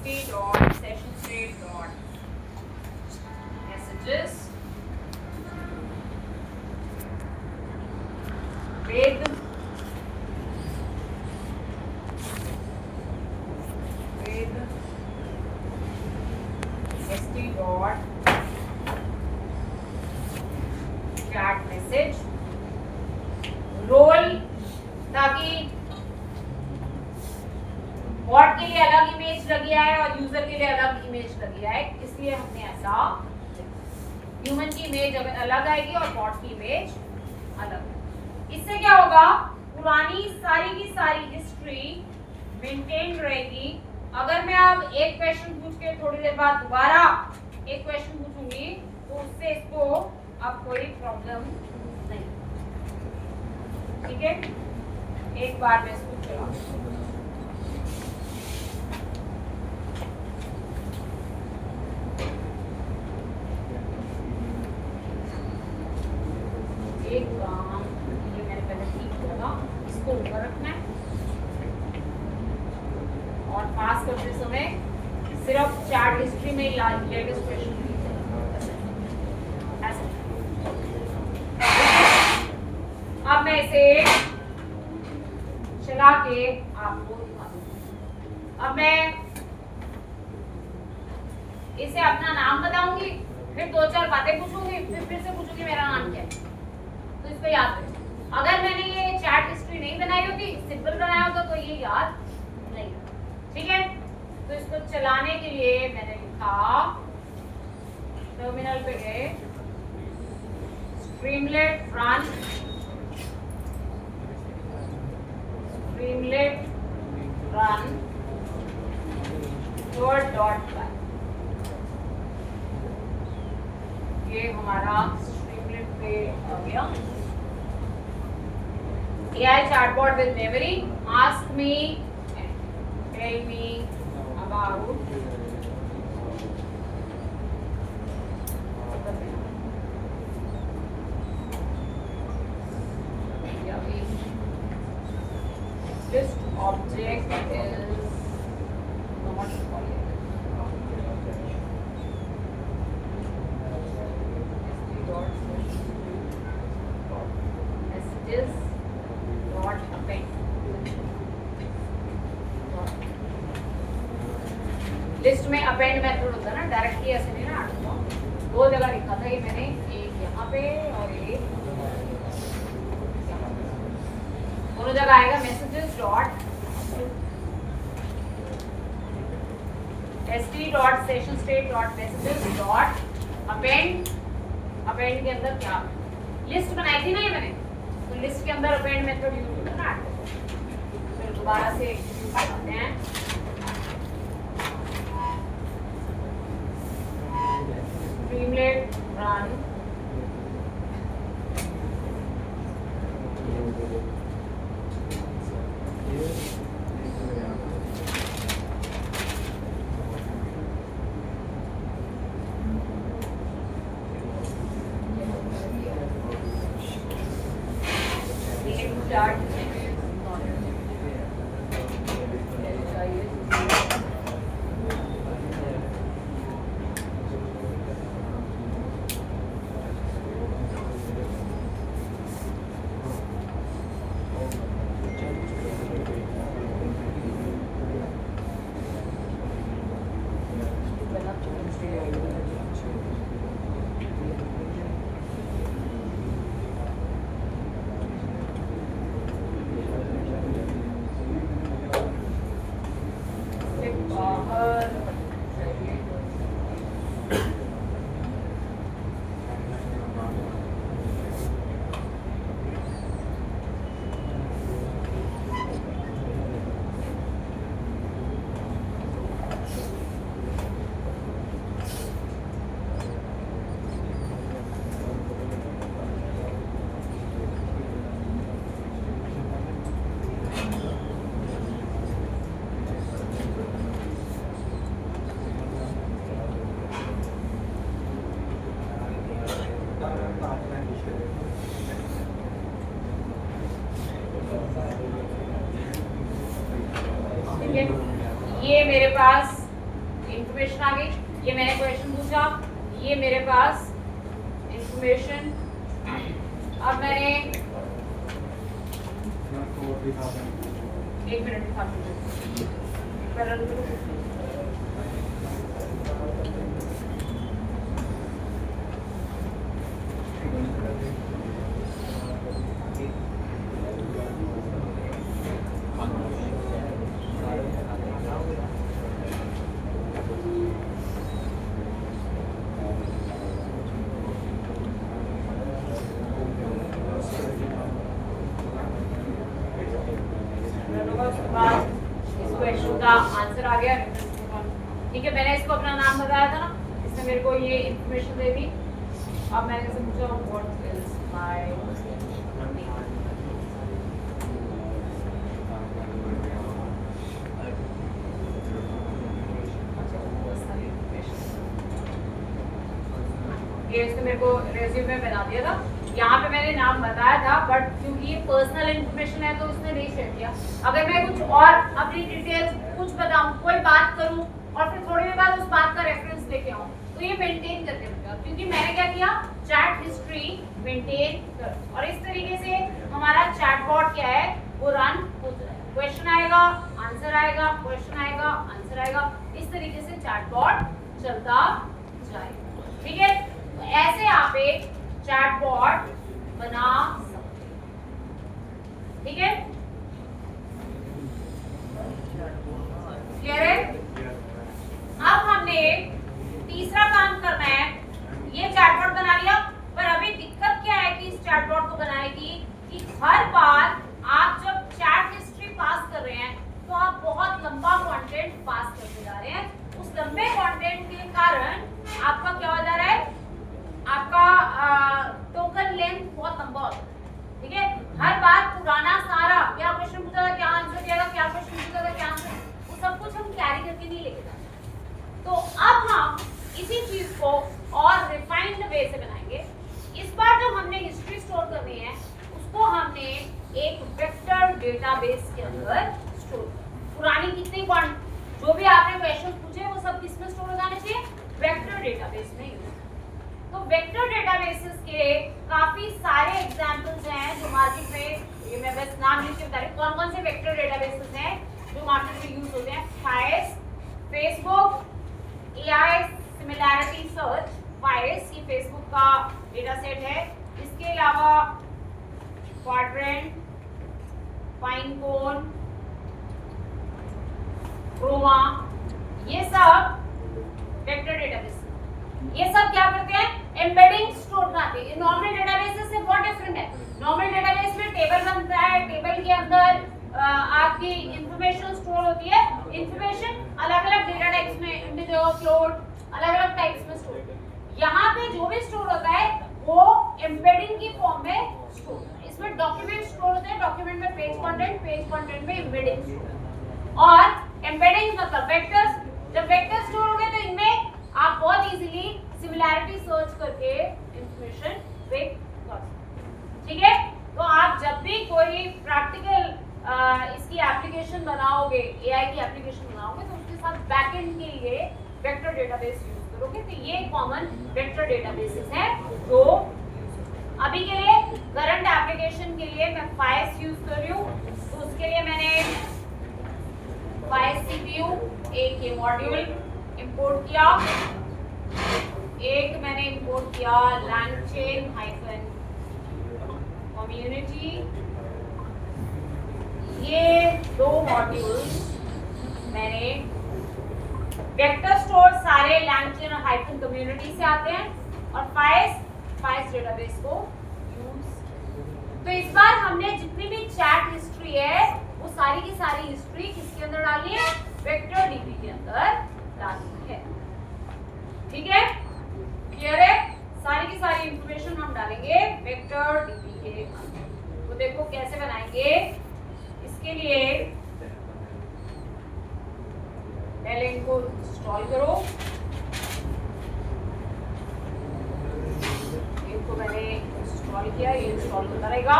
[SPEAKER 1] st.session_state.messages with st.chat message role, ताकि बॉट के लिए अलग इमेज लगी है और यूजर के लिए अलग इमेज लगी है, इसलिए हमने ऐसा, ह्यूमन की इमेज अलग आएगी और बॉट की इमेज अलग। इससे क्या होगा, पुरानी सारी की सारी हिस्ट्री मेंटेन रहेगी। अगर मैं अब एक क्वेश्चन पूछ के थोड़ी देर बाद दोबारा एक क्वेश्चन पूछूंगी तो उससे इसको अब कोई प्रॉब्लम नहीं, ठीक है। एक बार मैं इसको चला, एक काम ये मैंने पहले ठीक किया था, इसको ऊपर रखना है और पास करते समय सिर्फ चैट हिस्ट्री में लेटेस्ट क्वेश्चन ऐसे। अब मैं इसे चला के आपको दिखा दूंगी। अब मैं इसे अपना नाम बताऊंगी, फिर 2-4 बातें पूछूंगी, फिर से पूछूंगी मेरा नाम क्या है, तो इसको याद रखें। अगर मैंने ये चैट हिस्ट्री नहीं बनाई होती, सिंपल बनाया होता तो ये याद नहीं, ठीक है। तो इसको चलाने के लिए मैंने लिखा, टर्मिनल पे गए, Streamlit run, Streamlit run .py, ये हमारा स्ट्रीमलेट पे आ गया। AI chatbot with memory, ask me and tell me about this object is not messages not append. List में अपेंड मेथड होता है ना, डायरेक्टली ऐसे नहीं ना आना, दो जगह लिखा था ये मैंने, एक यहाँ पे और एक दोनों जगह आएगा messages dot st dot session state dot messages dot append. Append के अंदर क्या लिस्ट बनाई थी ना ये मैंने, तो लिस्ट के अंदर अपेंड मेथड यूज होता है ना। फिर दोबारा से आते हैं, स्ट्रीमलेट रन start ये मेरे पास इंफॉर्मेशन आ गई, ये मैंने क्वेश्चन पूछा, ये मेरे पास इंफॉर्मेशन। अब मैंने एक मिनट इस क्वेश्चन का आंसर आ गया, ठीक है। मैंने इसको अपना नाम बताया था ना, इसने मेरे को ये इंफॉर्मेशन दे दी। अब मैंने इससे पूछा व्हाट इज माय ये इसने मेरे को रेज्यूमे में बना दिया था। यहाँ पे मैंने नाम बताया था, बट क्योंकि ये पर्सनल इन्फॉर्मेशन है तो उसने नहीं शेयर किया। अगर मैं कुछ और अपनी डिटेल्स कुछ बताऊं, कोई बात करूं और फिर थोड़ी देर बाद उस बात का रेफरेंस लेके आऊं, तो ये मेंटेन करते रहेगा, क्योंकि मैंने क्या किया, चैट हिस्ट्री मेंटेन कर। और इस तरीके से हमारा चैटबॉट क्या है, वो रन हो जाएगा। क्वेश्चन आएगा, आंसर आएगा, क्वेश्चन आएगा, आंसर आएगा, इस तरीके से चैटबॉट चलता जाएगा, ठीक है। तो ऐसे आप एक चैटबॉट बना सकते हैं। ठीक है, क्लियर है। अब हमने तीसरा काम करना है, ये चैटबॉट बना लिया, पर अभी दिक्कत क्या है कि इस चैटबॉट को बनाने की कि हर बार आप जब चैट हिस्ट्री पास कर रहे हैं तो आप बहुत लंबा कंटेंट पास करते जा रहे हैं। उस लंबे कंटेंट के कारण आपका क्या हो जा रहा है, आपका टोकन लेंथ बहुत लंबा होता है। ठीक है, हर बार पुराना सारा क्या क्वेश्चन पूछा था, क्या आंसर दिया था, क्या क्वेश्चन पूछा था, क्या आंसर, वो सब कुछ हम कैरी करके नहीं लेके जाते। तो अब हम इसी चीज को और रिफाइंड वे से बनाएंगे। इस बार जब हमने हिस्ट्री स्टोर करनी है उसको हमने एक वेक्टर डेटाबेस के अंदर स्टोर, पुरानी कितनी जो भी आपने क्वेश्चन पूछे वो सब किसमें स्टोर हो जाने चाहिए, वेक्टर डेटाबेस में। तो वेक्टर डेटाबेसेस के काफी सारे एग्जांपल्स हैं जो मार्केट में, ये मैं बस नाम लिख के बता रही हूं कौन कौन से वेक्टर डेटाबेसेस हैं जो मार्केट में यूज होते हैं। Fries, Facebook, AI similarity search, fries ये फेसबुक का डेटा सेट है। इसके अलावा क्वाड्रेंट, फाइनकोन, क्रोमा, ये सब वेक्टर डेटाबेस। ये सब क्या करते हैं, एम्बेडिंग स्टोर बनाते हैं। नॉर्मल डेटाबेस से बहुत डिफरेंट है। नॉर्मल डेटाबेस में टेबल बनता है, टेबल के अंदर आपकी इंफॉर्मेशन स्टोर होती है। इंफॉर्मेशन अलग-अलग डेटा टाइप्स में, इंटीजर, फ्लोट, अलग-अलग टाइप्स में स्टोर होती है। यहाँ पे जो भी स्टोर होता है वो एम्बेडिंग की फॉर्म में स्टोर होता है। इसमें डॉक्यूमेंट स्टोर होते हैं, डॉक्यूमेंट में पेज कंटेंट में एम्बेडिंग स्टोर। और एम्बेडिंग मतलब वेक्टर्स, जब वेक्टर स्टोर हो गए तो इनमें आप बहुत इजीली सिमिलैरिटी सर्च करके इंफॉर्मेशन पिक कर सकते। ठीक है, तो आप जब भी कोई प्रैक्टिकल इसकी एप्लीकेशन बनाओगे, एआई की एप्लीकेशन बनाओगे तो उसके साथ बैकएंड के लिए वेक्टर डेटाबेस यूज करोगे। तो ये कॉमन वेक्टर डेटाबेसेस हैं जो अभी के लिए करंट एप्लीकेशन के लिए मैं फाइस यूज कर रही हूँ। तो उसके लिए मैंने फाइस सीपीयू एक ये मॉड्यूल इंपोर्ट किया, एक मैंने इंपोर्ट किया LangChain हाइफन कम्युनिटी। ये दो मॉड्यूल्स मैंने वेक्टर स्टोर सारे LangChain और हाइफन कम्युनिटी से आते हैं और फाइस डेटाबेस को यूज। तो इस बार हमने जितनी भी चैट हिस्ट्री है वो सारी की सारी हिस्ट्री किसके अंदर डाली है, वेक्टर डीबी के अंदर डाली है। ठीक है, क्लियर है, सारी की सारी इंफॉर्मेशन हम डालेंगे वेक्टर डीबी के अंदर। तो देखो कैसे बनाएंगे, इसके लिए पहले इनको इंस्टॉल करो। इनको मैंने इंस्टॉल किया, ये इंस्टॉल होता रहेगा।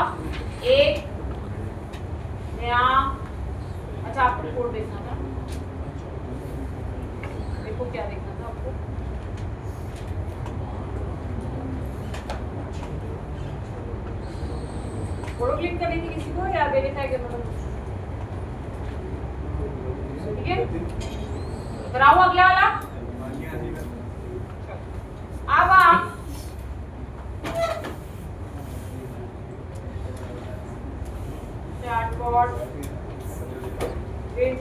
[SPEAKER 1] एक नया, अच्छा आपको कोड देखना था, देखो क्या देखना था आपको, फोटो क्लिक करनी थी किसी को या वेरीफाई करना था? ठीक है, कराओ अगला वाला। अब आप चैटबॉट विद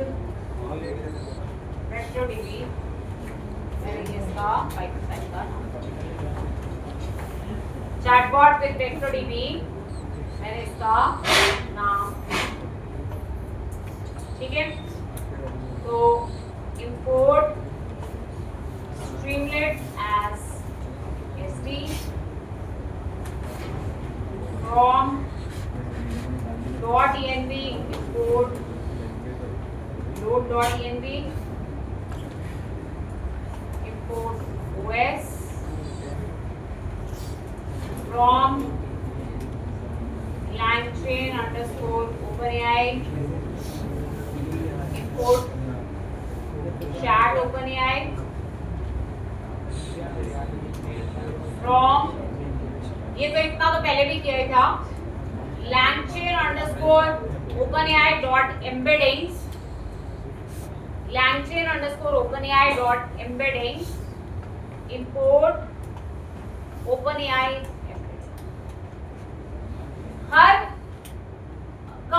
[SPEAKER 1] वेक्टर डीबी, मैंने इसका पाइथन का चैटबॉट विद वेक्टर डीबी, मैंने इसका नाम। ठीक है, तो import streamlit as sd from .env, import load.env, import os from LangChain underscore OpenAI, import chat OpenAI from, ये तो इतना तो पहले भी किया था, LangChain underscore OpenAI dot embeddings, LangChain underscore OpenAI dot embeddings, import OpenAI। हर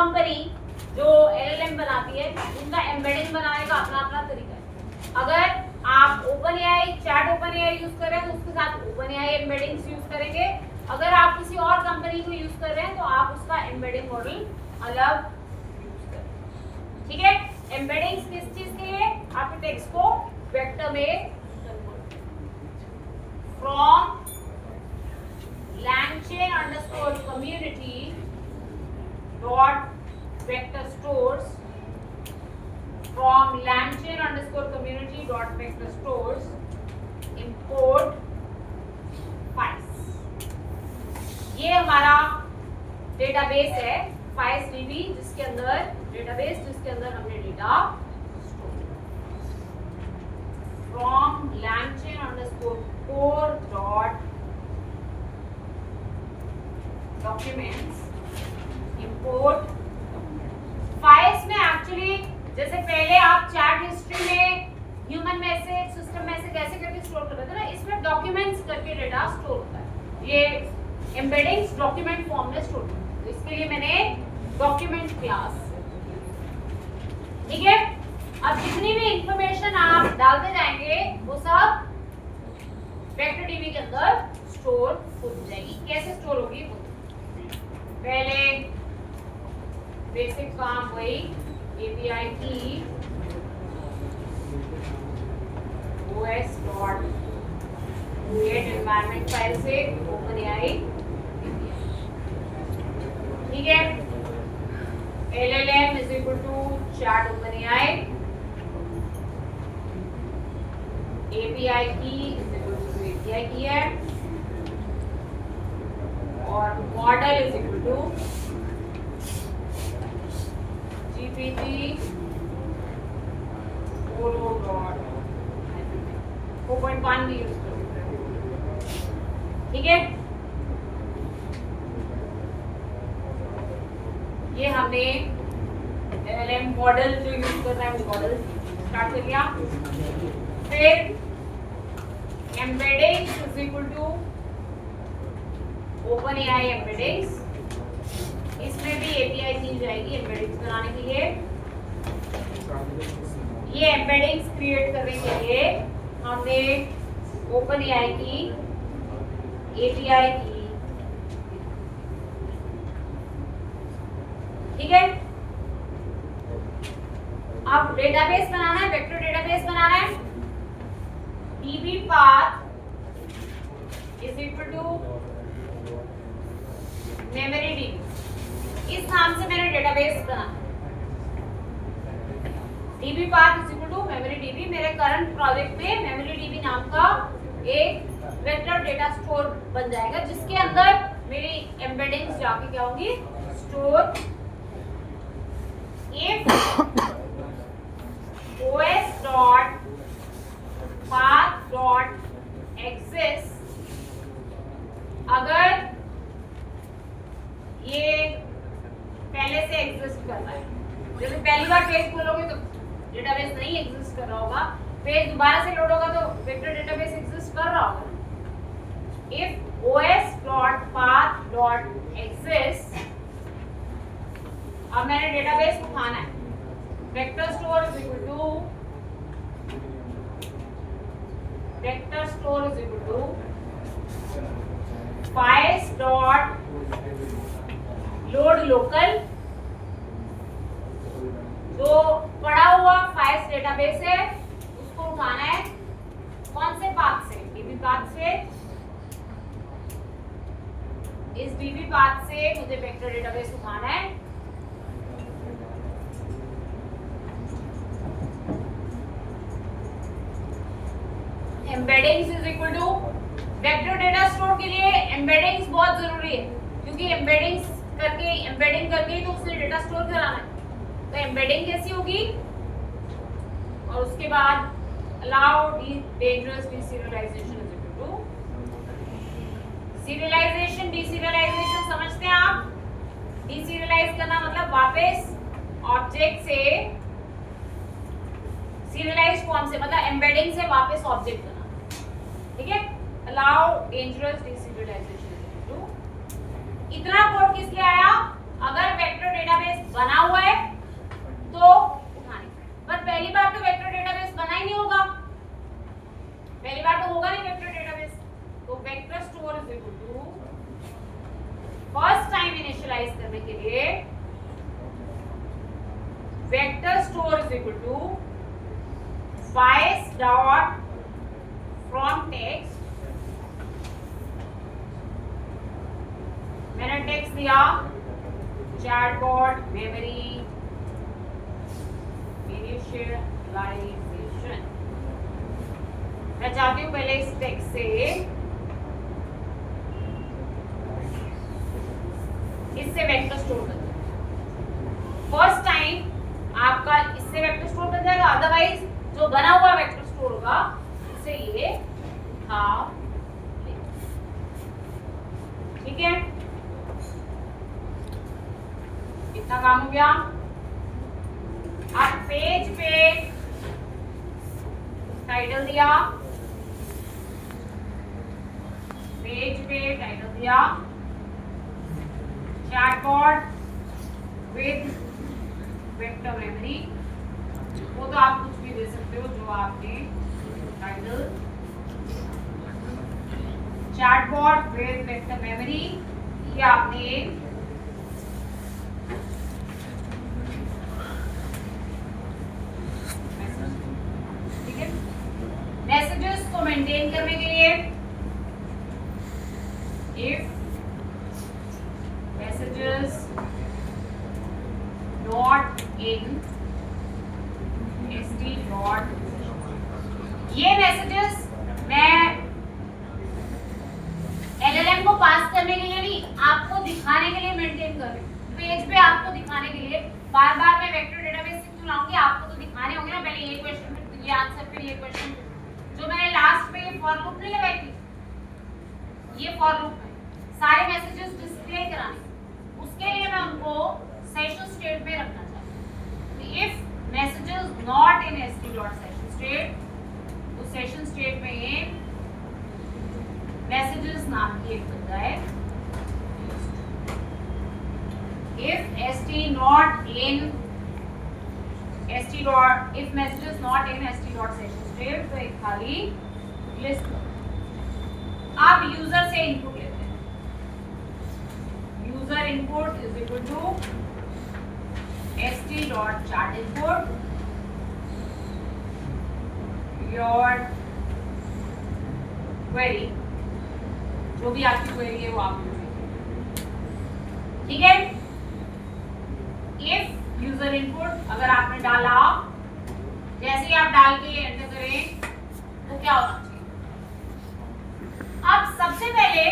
[SPEAKER 1] कंपनी जो LLM बनाती है उनका एम्बेडिंग बनाने का अपना अपना तरीका है। अगर आप OpenAI चैट OpenAI यूज कर रहे हैं तो उसके साथ OpenAI एम्बेडिंग्स यूज करेंगे। अगर आप किसी और कंपनी को यूज कर रहे हैं तो आप उसका एम्बेडिंग मॉडल अलग यूज करें। ठीक है, एम्बेडिंग्स किस चीज के लिए? आपके टेक्स्ट को वेक्टर में convert from LangChain underscore community dot vector stores from LangChain underscore community dot vector stores import files। ये हमारा डेटाबेस है FilesDB जिसके अंदर डेटाबेस जिसके अंदर हमने data from LangChain underscore core dot documents import files में एक्चुअली जैसे पहले आप चैट हिस्ट्री में ह्यूमन मैसेज सिस्टम मैसेज ऐसे करके स्टोर करते थे ना, इसमें डॉक्यूमेंट्स करके डेटा स्टोर होता है। ये एम्बेडिंग्स डॉक्यूमेंट फॉर्म में स्टोर होता है, तो इसके लिए मैंने डॉक्यूमेंट क्लास। ठीक है, अब जितनी भी इंफॉर्मेशन आप डालते जाएंगे वो सब वेक्टर डीबी के अंदर स्टोर हो जाएगी। कैसे स्टोर होगी? पहले बेसिक काम वही API key OS dot get environment file से OpenAI। ठीक है, LLM is equal to chat OpenAI, API key is equal to API key है, और model is equal to GPT 4.1 भी यूज कर सकते हैं। ठीक है, ये हमने LLM मॉडल जो यूज कर रहा है वो मॉडल स्टार्ट कर लिया। फिर embeddings is equal to OpenAI embeddings, इसमें भी API दी जाएगी एम्बेडिंग्स बनाने के लिए। ये एम्बेडिंग्स क्रिएट करने के लिए हमने OpenAI की API की। ठीक है, अब डेटाबेस बनाना है, वेक्टर डेटाबेस बनाना है। DB path is equal to memory DB, इस नाम से मैंने डेटाबेस बना। DB path is equal to memory DB। मेरे करंट प्रोजेक्ट में मेमोरी DB नाम का एक वेक्टर डेटा स्टोर बन जाएगा जिसके अंदर मेरी एम्बेडिंग्स जाके क्या होंगी? Store. If OS dot path dot access, अगर ये पहले से एग्जिस्ट कर रहा है, जैसे पहली बार पेज खोलोगे तो डेटाबेस नहीं एग्जिस्ट कर रहा होगा, पेज दोबारा से लोड होगा तो वेक्टर डेटाबेस एग्जिस्ट कर रहा होगा। If OS dot path dot access, अब मैंने डेटाबेस उठाना है, vector store is equal to vector store is equal to files dot load local. जो पड़ा हुआ फाइल्स डेटाबेस है उसको उठाना है, कौन से पाथ से? DB पाथ से। इस DB पाथ से मुझे वेक्टर डेटाबेस उठाना है। Embeddings is equal to vector data store के लिए एम्बेडिंग्स बहुत जरूरी है, क्योंकि एम्बेडिंग करके ही तो उसने डेटा स्टोर कराना है। तो एम्बेडिंग कैसी होगी? और उसके बाद allow dangerous deserialization is equal to serialization. Deserialization समझते हैं आप? डीसीरियलाइज करना मतलब वापस ऑब्जेक्ट से सीरियलाइज फॉर्म से, मतलब एम्बेडिंग से वापस ऑब्जेक्ट करना। ठीक है, अलाउ डेंजरस डीसीरियलाइजेशन। इतना कोड किस लिए आया? अगर वेक्टर डेटाबेस बना हुआ है तो उठाने, पर पहली बार तो वेक्टर डेटाबेस बना ही नहीं होगा, पहली बार तो होगा नहीं वेक्टर डेटाबेस। तो vector store is equal to first time initialize करने के लिए vector store is equal to files dot from text, मैंने टेक्स्ट दिया चैटबॉट मेमोरी इनिशियलाइजेशन। मैं चाहती हूं पहले इस टेक्स्ट से इससे वेक्टर स्टोर कर दो। फर्स्ट टाइम आपका इससे वेक्टर स्टोर बन जाएगा, अदरवाइज जो बना हुआ वेक्टर स्टोर होगा इससे ये उठा ले। ठीक है, इतना काम हो गया। अब पेज पे टाइटल दिया, पेज पे टाइटल दिया चैटबॉट विद वेक्टर मेमोरी, वो तो आप कुछ भी दे सकते हो जो आपने title chatbot with vector memory, ये आपने ठीक है। मैसेजेस को मेंटेन करने के लिए if messages not in st dot, ये मैसेजेस मैं LLM को पास करने के लिए नहीं, आपको दिखाने के लिए मेंटेन कर रही हूँ। पेज पे आपको दिखाने के लिए बार बार मैं वेक्टर डेटाबेस से क्यों लाऊंगी, आपको तो दिखाने होंगे ना, पहले ये क्वेश्चन फिर ये आंसर फिर ये क्वेश्चन। जो मैंने लास्ट में ये फॉर लूप नहीं लगाई थी, ये फॉर लूप है सारे मैसेजेस डिस्प्ले कराने, उसके लिए मैं उनको सेशन स्टेट में रखना चाहती हूँ। If messages not in st dot session state, तो सेशन स्टेट में ये मैसेजेस नाम की एक बन जाए। If st not in st dot, if messages not in st dot session state, तो एक खाली लिस्ट। आप यूजर से इनपुट लेते हैं, user input is equal to st dot chart input, your query, जो भी आपकी क्वेरी है वो आप ठीक है। इफ यूजर इनपुट अगर आपने डाला, जैसे ही आप डाल के एंटर करें तो क्या होना चाहिए। अब सबसे पहले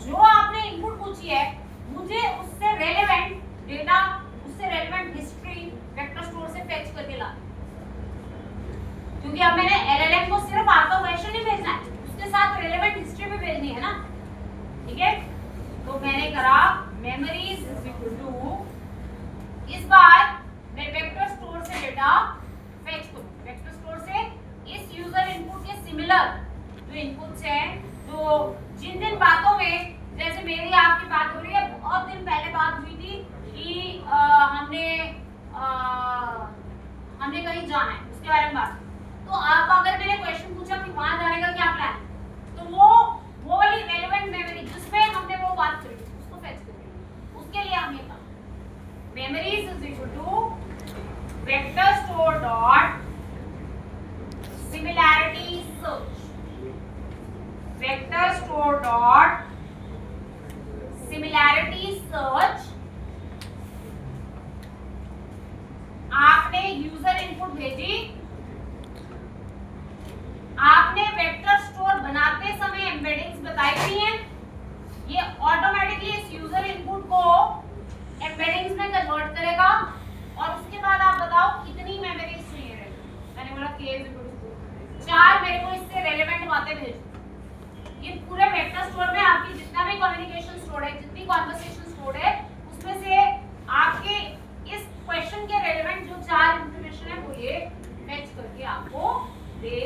[SPEAKER 1] जो आपने इनपुट पूछी है, मुझे उससे रेलेवेंट डेटा, उससे रेलेवेंट हिस्ट्री वेक्टर स्टोर से फेच करके ला, क्योंकि अब मैंने LLM को सिर्फ आपका क्वेश्चन नहीं भेजना है, उसके साथ रेलेवेंट हिस्ट्री भी भेजनी है ना। ठीक है, तो मैंने करा मेमोरीज इज इक्वल टू, इस बार मैं वेक्टर स्टोर से डेटा फेच करूं, वेक्टर स्टोर से इस यूजर इनपुट के सिमिलर जो इनपुट्स हैं, जो जिन जिन बातों में, जैसे मेरी आपकी बात हो रही है, बहुत दिन पहले बात हुई थी कि हमने कहीं जाना है, उसके बारे में बात। तो आप अगर मैंने क्वेश्चन पूछा कि वहां जाने का क्या प्लान, तो वो वाली रेलेवेंट मेमोरी जिसमें हमने वो बात करी उसको फेच करेंगे। उसके लिए हम ये काम memories is equal to vector store dot similarity search, vector store dot similarity search। आपने यूजर इनपुट भेजी, आपने वेक्टर स्टोर बनाते समय एम्बेडिंग्स बताई थी हैं, ये ऑटोमेटिकली इस यूजर इनपुट को एम्बेडिंग्स में कन्वर्ट करेगा, और उसके बाद आप बताओ कितनी मेमोरीज चाहिए रहेगी। मैंने बोला k 4, मेरे को इससे रेलेवेंट बातें भेजो। ये पूरे वेक्टर स्टोर में आपकी जितना भी कम्युनिकेशन स्टोर है, जितनी कन्वर्सेशन स्टोर है, उसमें से आपके इस क्वेश्चन के रेलेवेंट जो 4 इंफॉर्मेशन है वो ये मैच करके आपको दे।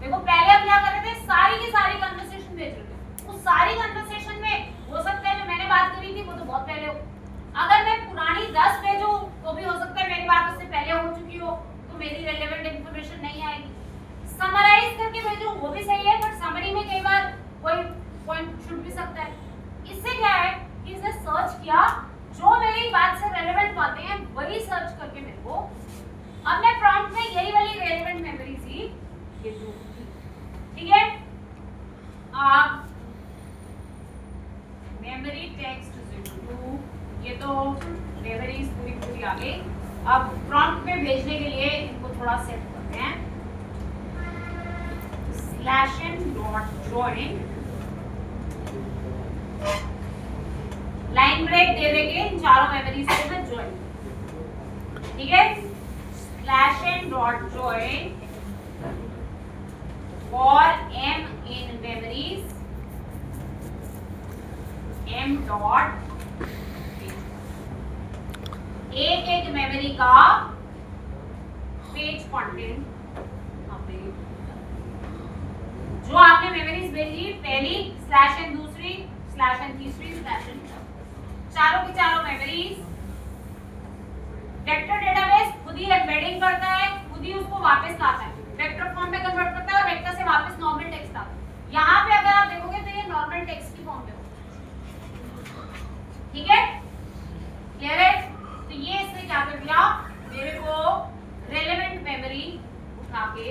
[SPEAKER 1] देखो पहले हम क्या कर रहे थे, सारी की सारी कन्वर्सेशन भेज रहे थे, उस सारी कन्वर्सेशन में हो सकता है जो मैंने बात करी थी वो तो बहुत पहले हो, अगर थोड़ा सेट करते हैं। Slash and dot join, line break दे देंगे इन चारों मेमोरीज को मैं ज्वाइन, ठीक है। Slash and dot join for m in memories, m dot एक एक मेमोरी का पेज कंटेंट, जो आपने मेमोरीज भेजी पहली स्लैश एंड दूसरी स्लैश एंड तीसरी स्लैश एंड चारों की चारों मेमोरीज, वेक्टर डेटाबेस खुद ही एम्बेडिंग करता है, खुद ही उसको वापस लाता है, वेक्टर फॉर्म में कन्वर्ट करता है और वेक्टर से वापस नॉर्मल टेक्स्ट आता है। यहाँ पे अगर आप देखोगे तो ये नॉर्मल टेक्स्ट की फॉर्म में होगा, ठीक है, क्लियर है। तो ये इसने क्या कर दिया, मेरे को रेलेवेंट मेमोरी उठा के,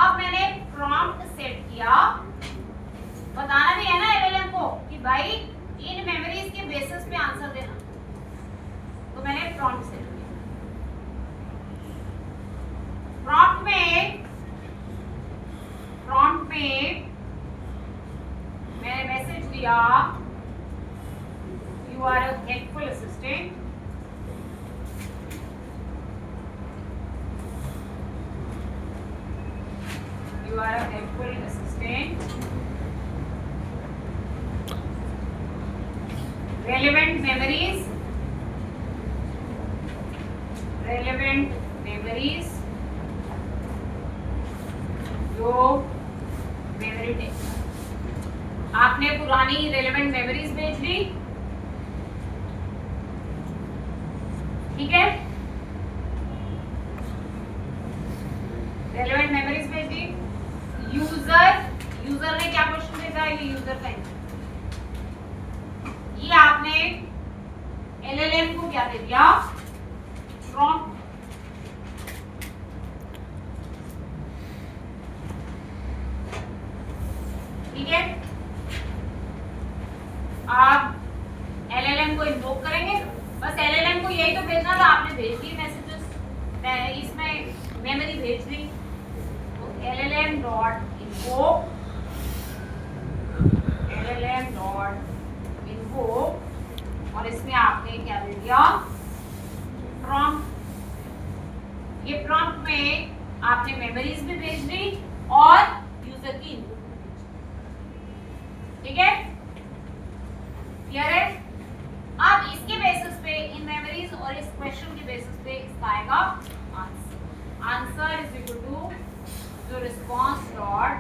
[SPEAKER 1] अब मैंने प्रॉम्प्ट सेट किया, बताना भी है ना एलएलएम को कि भाई इन मेमोरीज के बेसिस पे आंसर देना, तो मैंने प्रॉम्प्ट सेट किया। प्रॉम्प्ट में मैंने मैसेज दिया, you are a helpful assistant, you are a helpful assistant, relevant memories, जो मेमोरी टेक्स्ट आपने पुरानी रेलेवेंट मेमोरीज भेज दी, ठीक है, रेलेवेंट मेमोरीज भेज दी। यूजर ने क्या क्वेश्चन भेजा है, ये यूजर का ये आपने एलएलएम को क्या दे दिया, प्रॉम्प्ट, ठीक है। आप एलएलएम को इन्वोक करेंगे, बस एलएलएम को यही तो भेजना था, आपने भेज दिए मैसेजेस, इसमें मेमोरी भेज दी, तो एलएलएम डॉट इन्वोक, और इसमें आपने क्या दे दिया, प्रॉम्प्ट। ये प्रॉम्प्ट में आपने मेमोरीज भी भेज दी और यूजर की इनपुट भी भेज दी, ठीक है, क्लियर है। अब इसके बेसिस पे, इन मेमोरीज और इस क्वेश्चन के बेसिस पे इसका आएगा आंसर इज इक्वल टू जो रिस्पॉन्स डॉट,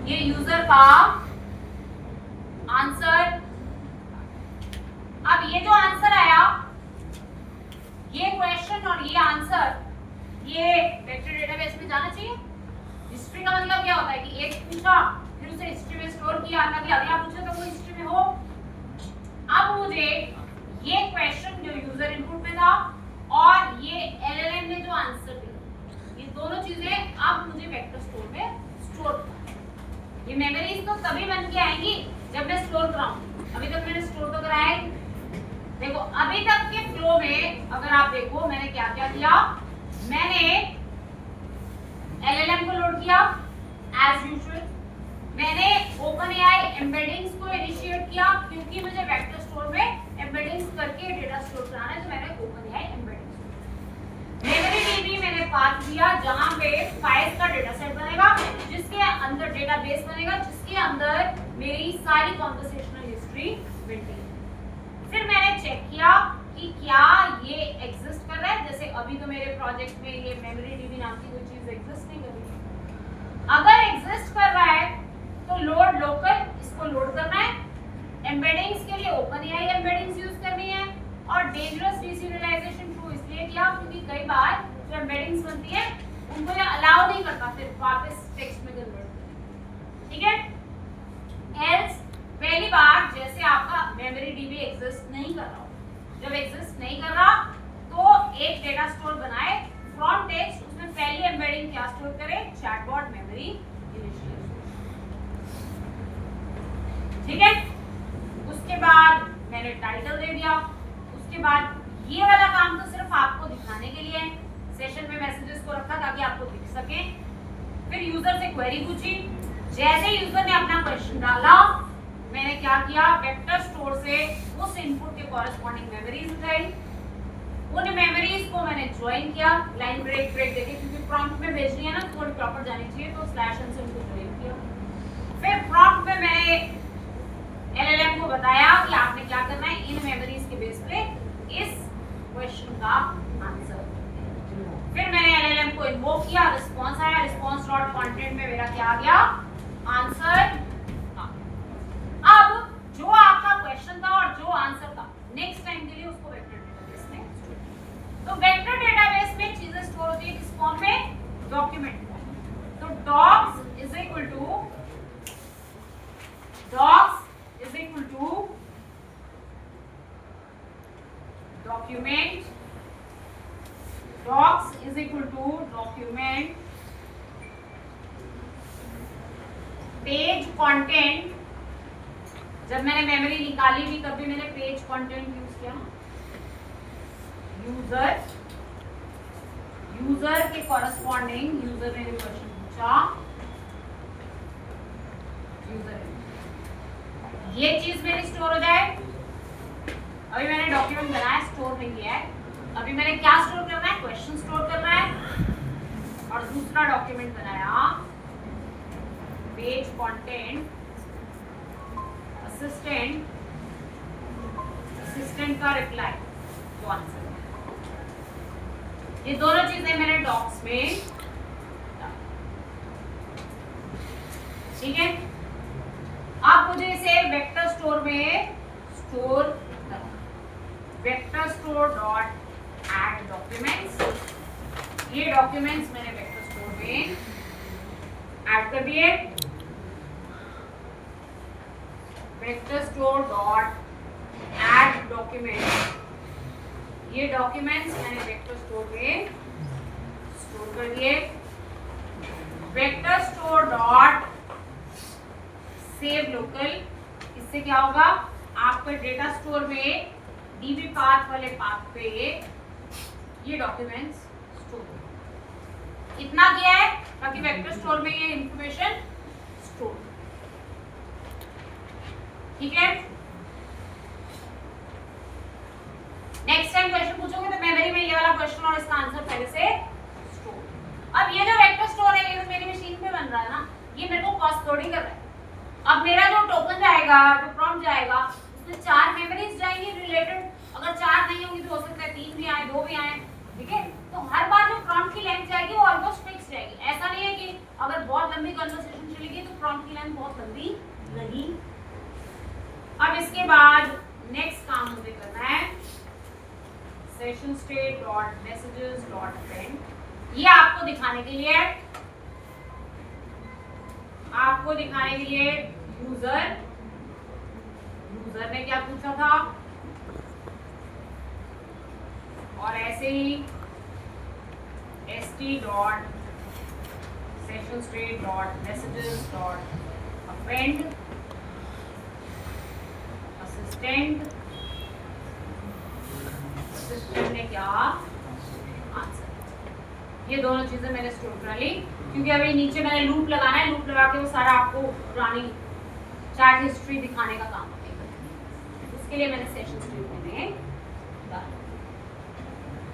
[SPEAKER 1] ये यूजर का आंसर। अब ये जो आंसर आया, ये क्वेश्चन और ये आंसर, ये वेक्टर डेटाबेस में जाना चाहिए। हिस्ट्री का मतलब क्या होता है कि एक पूछा फिर उसे हिस्ट्री में स्टोर किया, ताकि अगला पूछे तो वो हिस्ट्री में हो। अब मुझे ये क्वेश्चन जो यूजर इनपुट में था और ये एलएलएम ने जो आंसर दिया, ये दोनों चीजें अब मुझे वेक्टर स्टोर में स्टोर करना है। ये मेमोरीज तो तभी बन के आएंगी जब मैं स्टोर कराऊं, अभी तक मैंने स्टोर तो कराया ही। देखो अभी तक के फ्लो में अगर आप देखो मैंने क्या क्या किया, मैंने एलएलएम को लोड किया एज यूजुअल, मैंने ओपनएआई एम्बेडिंग्स को इनिशिएट किया क्योंकि मुझे वेक्टर स्टोर में एम्बेडिंग्स करके डेटा स्टोर कराना है, तो मैंने ओपनएआई एम्बेडिंग्स। मेमोरी डीबी मैंने पाथ दिया जहां पे फाइल्स का डेटा सेट बनेगा, जिसके अंदर डेटाबेस बनेगा, जिसके अंदर मेरी सारी कन्वर्सेशनल हिस्ट्री मेंटेन। फिर मैंने चेक किया कि क्या ये एग्जिस्ट कर रहा है, जैसे अभी तो मेरे प्रोजेक्ट में ये मेमोरी डीबी नाम की कोई चीज एग्जिस्ट नहीं कर रही। अगर एग्जिस्ट कर रहा है तो लोड लोकल, इसको लोड करना है। एम्बेडिंग्स के लिए ओपनएआई एम्बेडिंग्स यूज करनी है, और डेंजरस डीसिरियलाइजेशन ट्रू इसलिए किया क्योंकि कई बार जो एम्बेडिंग्स बनती है उनको ये अलाउ नहीं करता फिर वापस टेक्स्ट में कन्वर्ट करने, ठीक है। एल्स पहली बार जैसे आपका मेमोरी डीबी एग्जिस्ट नहीं कर रहा हो, जब एग्जिस्ट नहीं कर रहा तो एक डेटा स्टोर बनाए फ्रॉम टेक्स्ट, उसमें पहली एम्बेडिंग क्या स्टोर करे, चैटबॉट मेमोरी इनिशियल, ठीक है। उसके बाद मैंने टाइटल दे दिया, उसके बाद ये वाला काम तो सिर्फ आपको दिखाने के लिए है, सेशन में मैसेजेस को रखा ताकि आपको दिख सके। फिर यूजर से क्वेरी पूछी, जैसे यूजर ने अपना क्वेश्चन डाला मैंने क्या किया, वेक्टर स्टोर से उस इनपुट के कॉरेस्पॉन्डिंग मेमोरीज उठाई, उन मेमोरीज को मैंने ज्वाइन किया लाइन ब्रेक देके, क्योंकि प्रॉम्प्ट में भेजनी है ना थोड़ी प्रॉपर जानी चाहिए, तो स्लैश एन से उनको ज्वाइन किया। फिर प्रॉम्प्ट में मैंने एलएलएम को बताया कि आपने क्या करना है, इन मेमोरीज के बेस पे इस क्वेश्चन का आंसर। फिर मैंने एलएलएम को इन्वोक किया, रिस्पांस आया, रिस्पांस डॉट कंटेंट में मेरा क्या आ गया, आंसर। अब जो आपका क्वेश्चन था और जो आंसर था नेक्स्ट टाइम के लिए उसको वेक्टर डेटाबेस में, तो वेक्टर डेटाबेस में चीजें स्टोर होती है किस फॉर्म में, डॉक्यूमेंट। तो docs is equal to document, docs is equal to document page content. जब मैंने मेमोरी निकाली भी कभी मैंने पेज कंटेंट यूज किया, यूजर के कॉरेस्पॉन्डिंग, यूजर ने भी क्वेश्चन पूछा, यूजर ये चीज मेरी स्टोर हो जाए। अभी मैंने डॉक्यूमेंट बनाया, स्टोर नहीं किया है, अभी मैंने क्या स्टोर करना है, क्वेश्चन स्टोर करना है। और दूसरा डॉक्यूमेंट बनाया पेज कंटेंट, असिस्टेंट का रिप्लाई तो आंसर। ये दोनों चीजें मैंने डॉक्स में, ठीक है। अब मुझे इसे वेक्टर स्टोर में स्टोर करना, vector store dot add documents. ये डॉक्यूमेंट्स मैंने वेक्टर स्टोर में ऐड कर दिए। Vector store dot add document, ये डॉक्यूमेंट्स मैंने वेक्टर स्टोर में स्टोर कर दिए। Vector store dot save local, इससे क्या होगा, आपके डेटा स्टोर में डीबी पाथ वाले पाथ पे ये डॉक्यूमेंट्स स्टोर हो। इतना किया है ताकि वेक्टर स्टोर में ये इंफॉर्मेशन स्टोर, ठीक है। नेक्स्ट टाइम क्वेश्चन पूछोगे तो मेमोरी में ये वाला क्वेश्चन और इसका आंसर पहले से स्टोर। अब ये जो वेक्टर स्टोर है ये तो मेरी मशीन पे बन रहा है ना, ये मेरे को कॉस्ट कोडिंग कर रहा है। अब मेरा जो टोकन जाएगा, जो प्रॉम्प्ट जाएगा, उसमें 4 मेमोरीज जाएंगी रिलेटेड। अगर 4 नहीं होंगी तो हो सकता है 3 भी आए, 2 भी आए, ठीक है। तो हर बार जो प्रॉम्प्ट की लेंथ जाएगी वो ऑलमोस्ट फिक्स जाएगी। ऐसा नहीं है कि अगर बहुत लंबी कन्वर्सेशन चलेगी तो प्रॉम्प्ट की लेंथ बहुत लंबी नहीं। अब इसके बाद नेक्स्ट काम मुझे करना है session state dot messages dot append. ये आपको दिखाने के लिए है, आपको दिखाने के लिए यूजर ने क्या पूछा था, और ऐसे ही st dot session state dot messages dot append assistant ने क्या आंसर। ये दोनों चीजें मैंने स्टोर करा ली, क्योंकि अभी नीचे मैंने लूप लगाना है, लूप लगा के वो सारा आपको पुरानी चैट हिस्ट्री दिखाने का काम है, उसके लिए मैंने सेशन स्टेट मैंने डाला,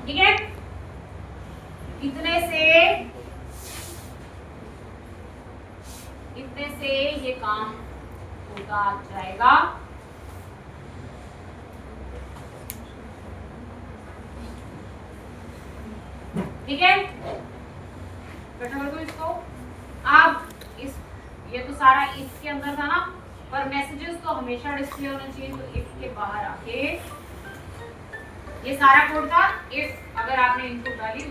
[SPEAKER 1] ठीक है। इतने से ये काम होता जाएगा। ठीक है, कर दो इसको। अब इस ये तो सारा इफ के अंदर था ना, पर मैसेजेस तो हमेशा डिस्प्ले होना चाहिए, तो इफ के बाहर आके ये सारा कोड था। इफ अगर आपने इनपुट डाली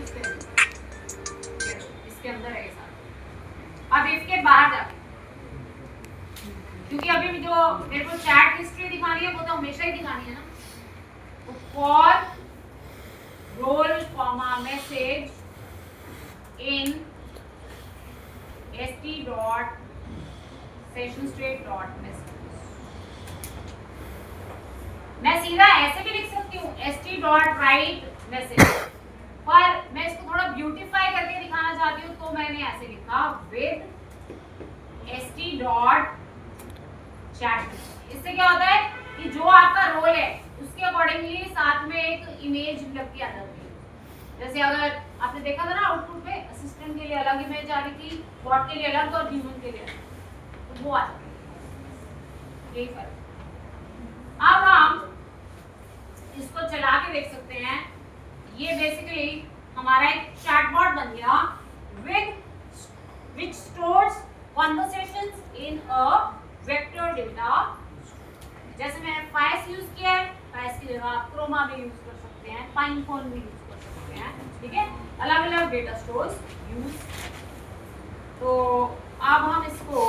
[SPEAKER 1] इसके अंदर है ये सारा। अब इफ के बाहर जाके, क्योंकि अभी जो मेरे को चैट हिस्ट्री दिखानी है वो तो हमेशा ही दिखानी है ना, तो for role comma message in st dot session state dot message. मैं सीधा ऐसे भी लिख सकती सकती हूँ st.write-message, पर मैं इसको थोड़ा ब्यूटीफाई करके दिखाना चाहती हूँ तो मैंने ऐसे लिखा with st.chat। इससे क्या होता है कि जो आपका रोल है उसके अकॉर्डिंगली साथ में एक इमेज लगती आ जाती है। जैसे अगर आपने देखा था ना आउटपुट में असिस्टेंट के लिए अलग इमेज आ रही थी, बॉट के लिए अलग और ह्यूमन के लिए अलग, तो वो आ जाती है। यही फर्क। अब हम इसको चला के देख सकते हैं। ये बेसिकली हमारा एक चैटबॉट बन गया which stores conversations in a vector data। जैसे मैंने फाइस यूज किया है, फाइस की जगह आप क्रोमा भी यूज कर सकते हैं, पाइनफोन भी यूज कर सकते हैं, ठीक है, अलग अलग डेटा स्टोर्स यूज। तो अब हम इसको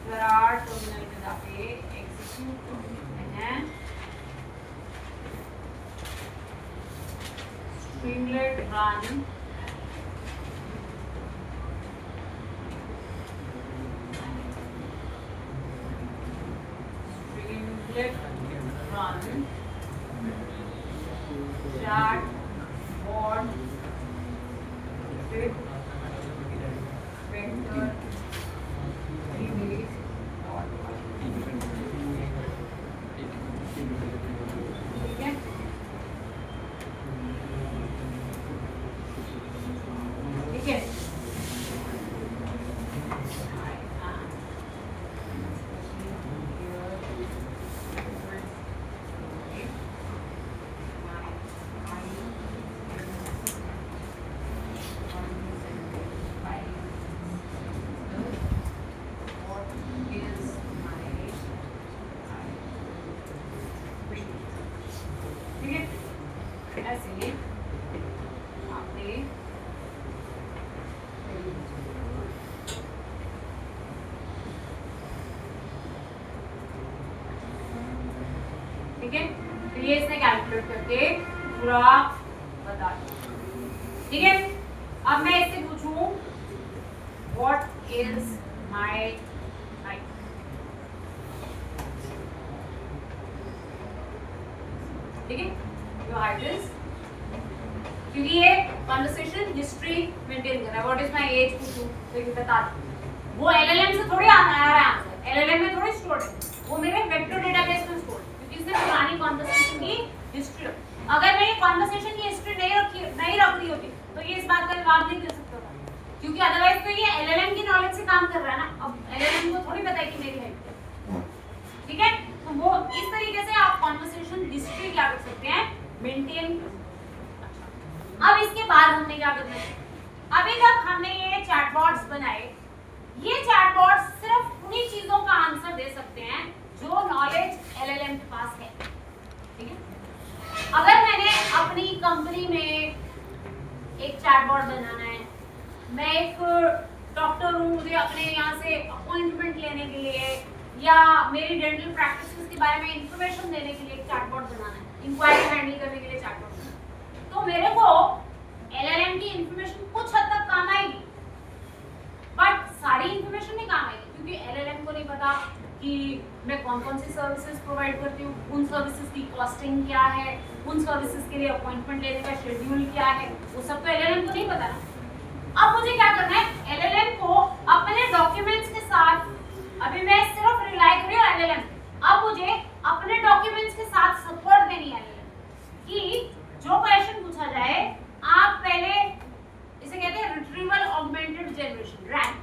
[SPEAKER 1] जरा टर्मिनल में जाके एग्जीक्यूट करते हैं। Streamlit run run chat bot with vector image ठीक है। ठीक है, ऐसे आपने ठीक है, तो ये इसने कैलकुलेट करके पूरा बता दिया। ठीक है, अब मैं इससे पूछूं व्हाट इज माय हाइट। ठीक है, योर हाइट इज, क्योंकि ये कन्वर्सेशन हिस्ट्री मेंटेन कर रहा है। व्हाट इज माय एज पूछूं तो ये बता दे। वो एलएलएम से थोड़ी आ रहा है आंसर, एलएलएम में थोड़ी स्टोर्ड है, वो मेरे वेक्टर डेटाबेस में स्टोर्ड है, क्योंकि इसने पुरानी कन्वर्सेशन की हिस्ट्री। अगर मैं ये कन्वर्सेशन की हिस्ट्री नहीं रख रही होती तो ये इस बात का जवाब नहीं दे सकता था, क्योंकि अदरवाइज तो ये एलएलएम की नॉलेज से काम कर रहा है ना। अब एलएलएम को थोड़ी पता है कि मेरी हाइट क्या है। ठीक है, तो वो इस तरीके से आप कन्वर्सेशन हिस्ट्री क्या कर सकते हैं, मेंटेन। अब इसके बाद हमने क्या करना है, अभी तक हमने ये चैटबॉट्स बनाए। ये चैटबॉट्स सिर्फ उन्हीं चीजों का आंसर दे सकते हैं जो नॉलेज एलएलएम के पास है। ठीक है, अगर मैंने अपनी कंपनी में एक चैटबॉट बनाना है, मैं एक डॉक्टर हूँ, मुझे अपने यहाँ से अपॉइंटमेंट लेने के लिए या मेरी डेंटल प्रैक्टिसेस के बारे में इंफॉर्मेशन देने के लिए एक चैटबॉट बनाना है, इंक्वायरी हैंडल करने के लिए चैटबॉट बनाना है, तो मेरे को एलएलएम की इंफॉर्मेशन कुछ हद तक काम आएगी, बट सारी इंफॉर्मेशन नहीं काम आएगी, क्योंकि एलएलएम को नहीं पता कि मैं कौन कौन सी सर्विसेज प्रोवाइड करती हूँ, उन सर्विसेज की कॉस्टिंग क्या है, उन सर्विसेज के लिए अपॉइंटमेंट लेने का शेड्यूल क्या है, वो सब तो एलएलएम को नहीं पता ना। अब मुझे क्या करना है, एलएलएम को अपने डॉक्यूमेंट्स के साथ, अभी मैं सिर्फ रिलाई कर रही हूँ एलएलएम, अब मुझे अपने डॉक्यूमेंट्स के साथ सपोर्ट देनी है एलएलएम कि जो क्वेश्चन पूछा जाए आप पहले, इसे कहते हैं रिट्रीवल ऑगमेंटेड जनरेशन, रैंक।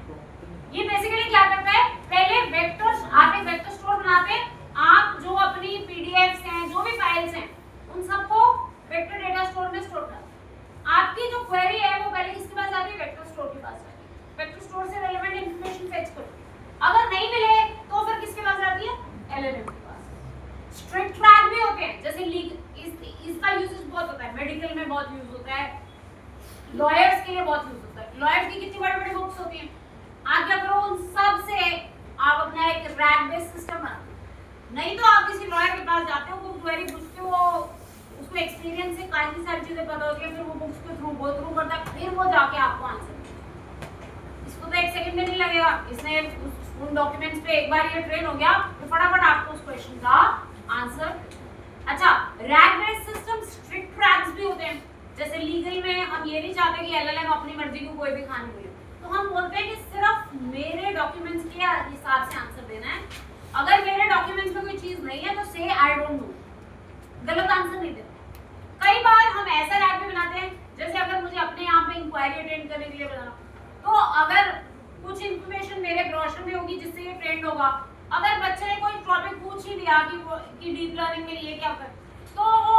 [SPEAKER 1] ये बेसिकली क्या करता है, पहले वेक्टर्स, आप एक वेक्टर स्टोर बनाते हैं, आप जो अपनी पीडीएफ्स हैं, जो भी फाइल्स हैं, उन सबको वेक्टर डेटा स्टोर में स्टोर करते हैं। आपकी जो क्वेरी है वो पहले किसके पास जाती है, वेक्टर स्टोर के पास जाती है, वेक्टर स्टोर से रेलेवेंट इंफॉर्मेशन फेच करती है। अगर नहीं मिले तो फिर किसके पास जाती है, एलएलएम के पास। स्ट्रिक्ट फ्लैग भी होते हैं, जैसे इसका यूजेस बहुत होता है, मेडिकल में बहुत यूज होता है, लॉयर्स के लिए बहुत यूज होता है। लॉयर्स की कितनी बड़ी बड़ी बुक्स होती हैं, आप क्या करो, उन सब से आप अपना एक रैंक बेस्ड सिस्टम बनाओ। नहीं तो आप किसी लॉयर के पास जाते हो, कोई क्वेरी पूछते हो, उसको एक्सपीरियंस से काफी सारी चीजें पता होती है, फिर वो बुक्स के थ्रू गो थ्रू करता है, फिर वो जाके आपको आंसर देता है। इसको तो एक सेकंड में नहीं लगेगा, इसने उन डॉक्यूमेंट्स पे एक बार ये ट्रेन हो गया तो फटाफट आपको उस क्वेश्चन का आंसर अच्छा, rag based system strict rags भी होते हैं, जैसे लीगल में हम ये नहीं चाहते कि एलएलएम अपनी मर्जी की कोई भी खान मिले, तो हम बोलते हैं कि सिर्फ मेरे डॉक्यूमेंट्स के हिसाब से आंसर देना है, अगर मेरे डॉक्यूमेंट्स में कोई चीज नहीं है तो से आई डोंट नो, गलत आंसर नहीं देना। कई बार हम ऐसा रैग भी बनाते हैं, जैसे अगर मुझे अपने यहाँ पे इंक्वायरी अटेंड करने के लिए बनाना, तो अगर कुछ इंफॉर्मेशन मेरे ब्रोशर में होगी जिससे ये ट्रेंड होगा, अगर बच्चे ने कोई टॉपिक पूछ ही दिया कि डीप लर्निंग में ये क्या कर, तो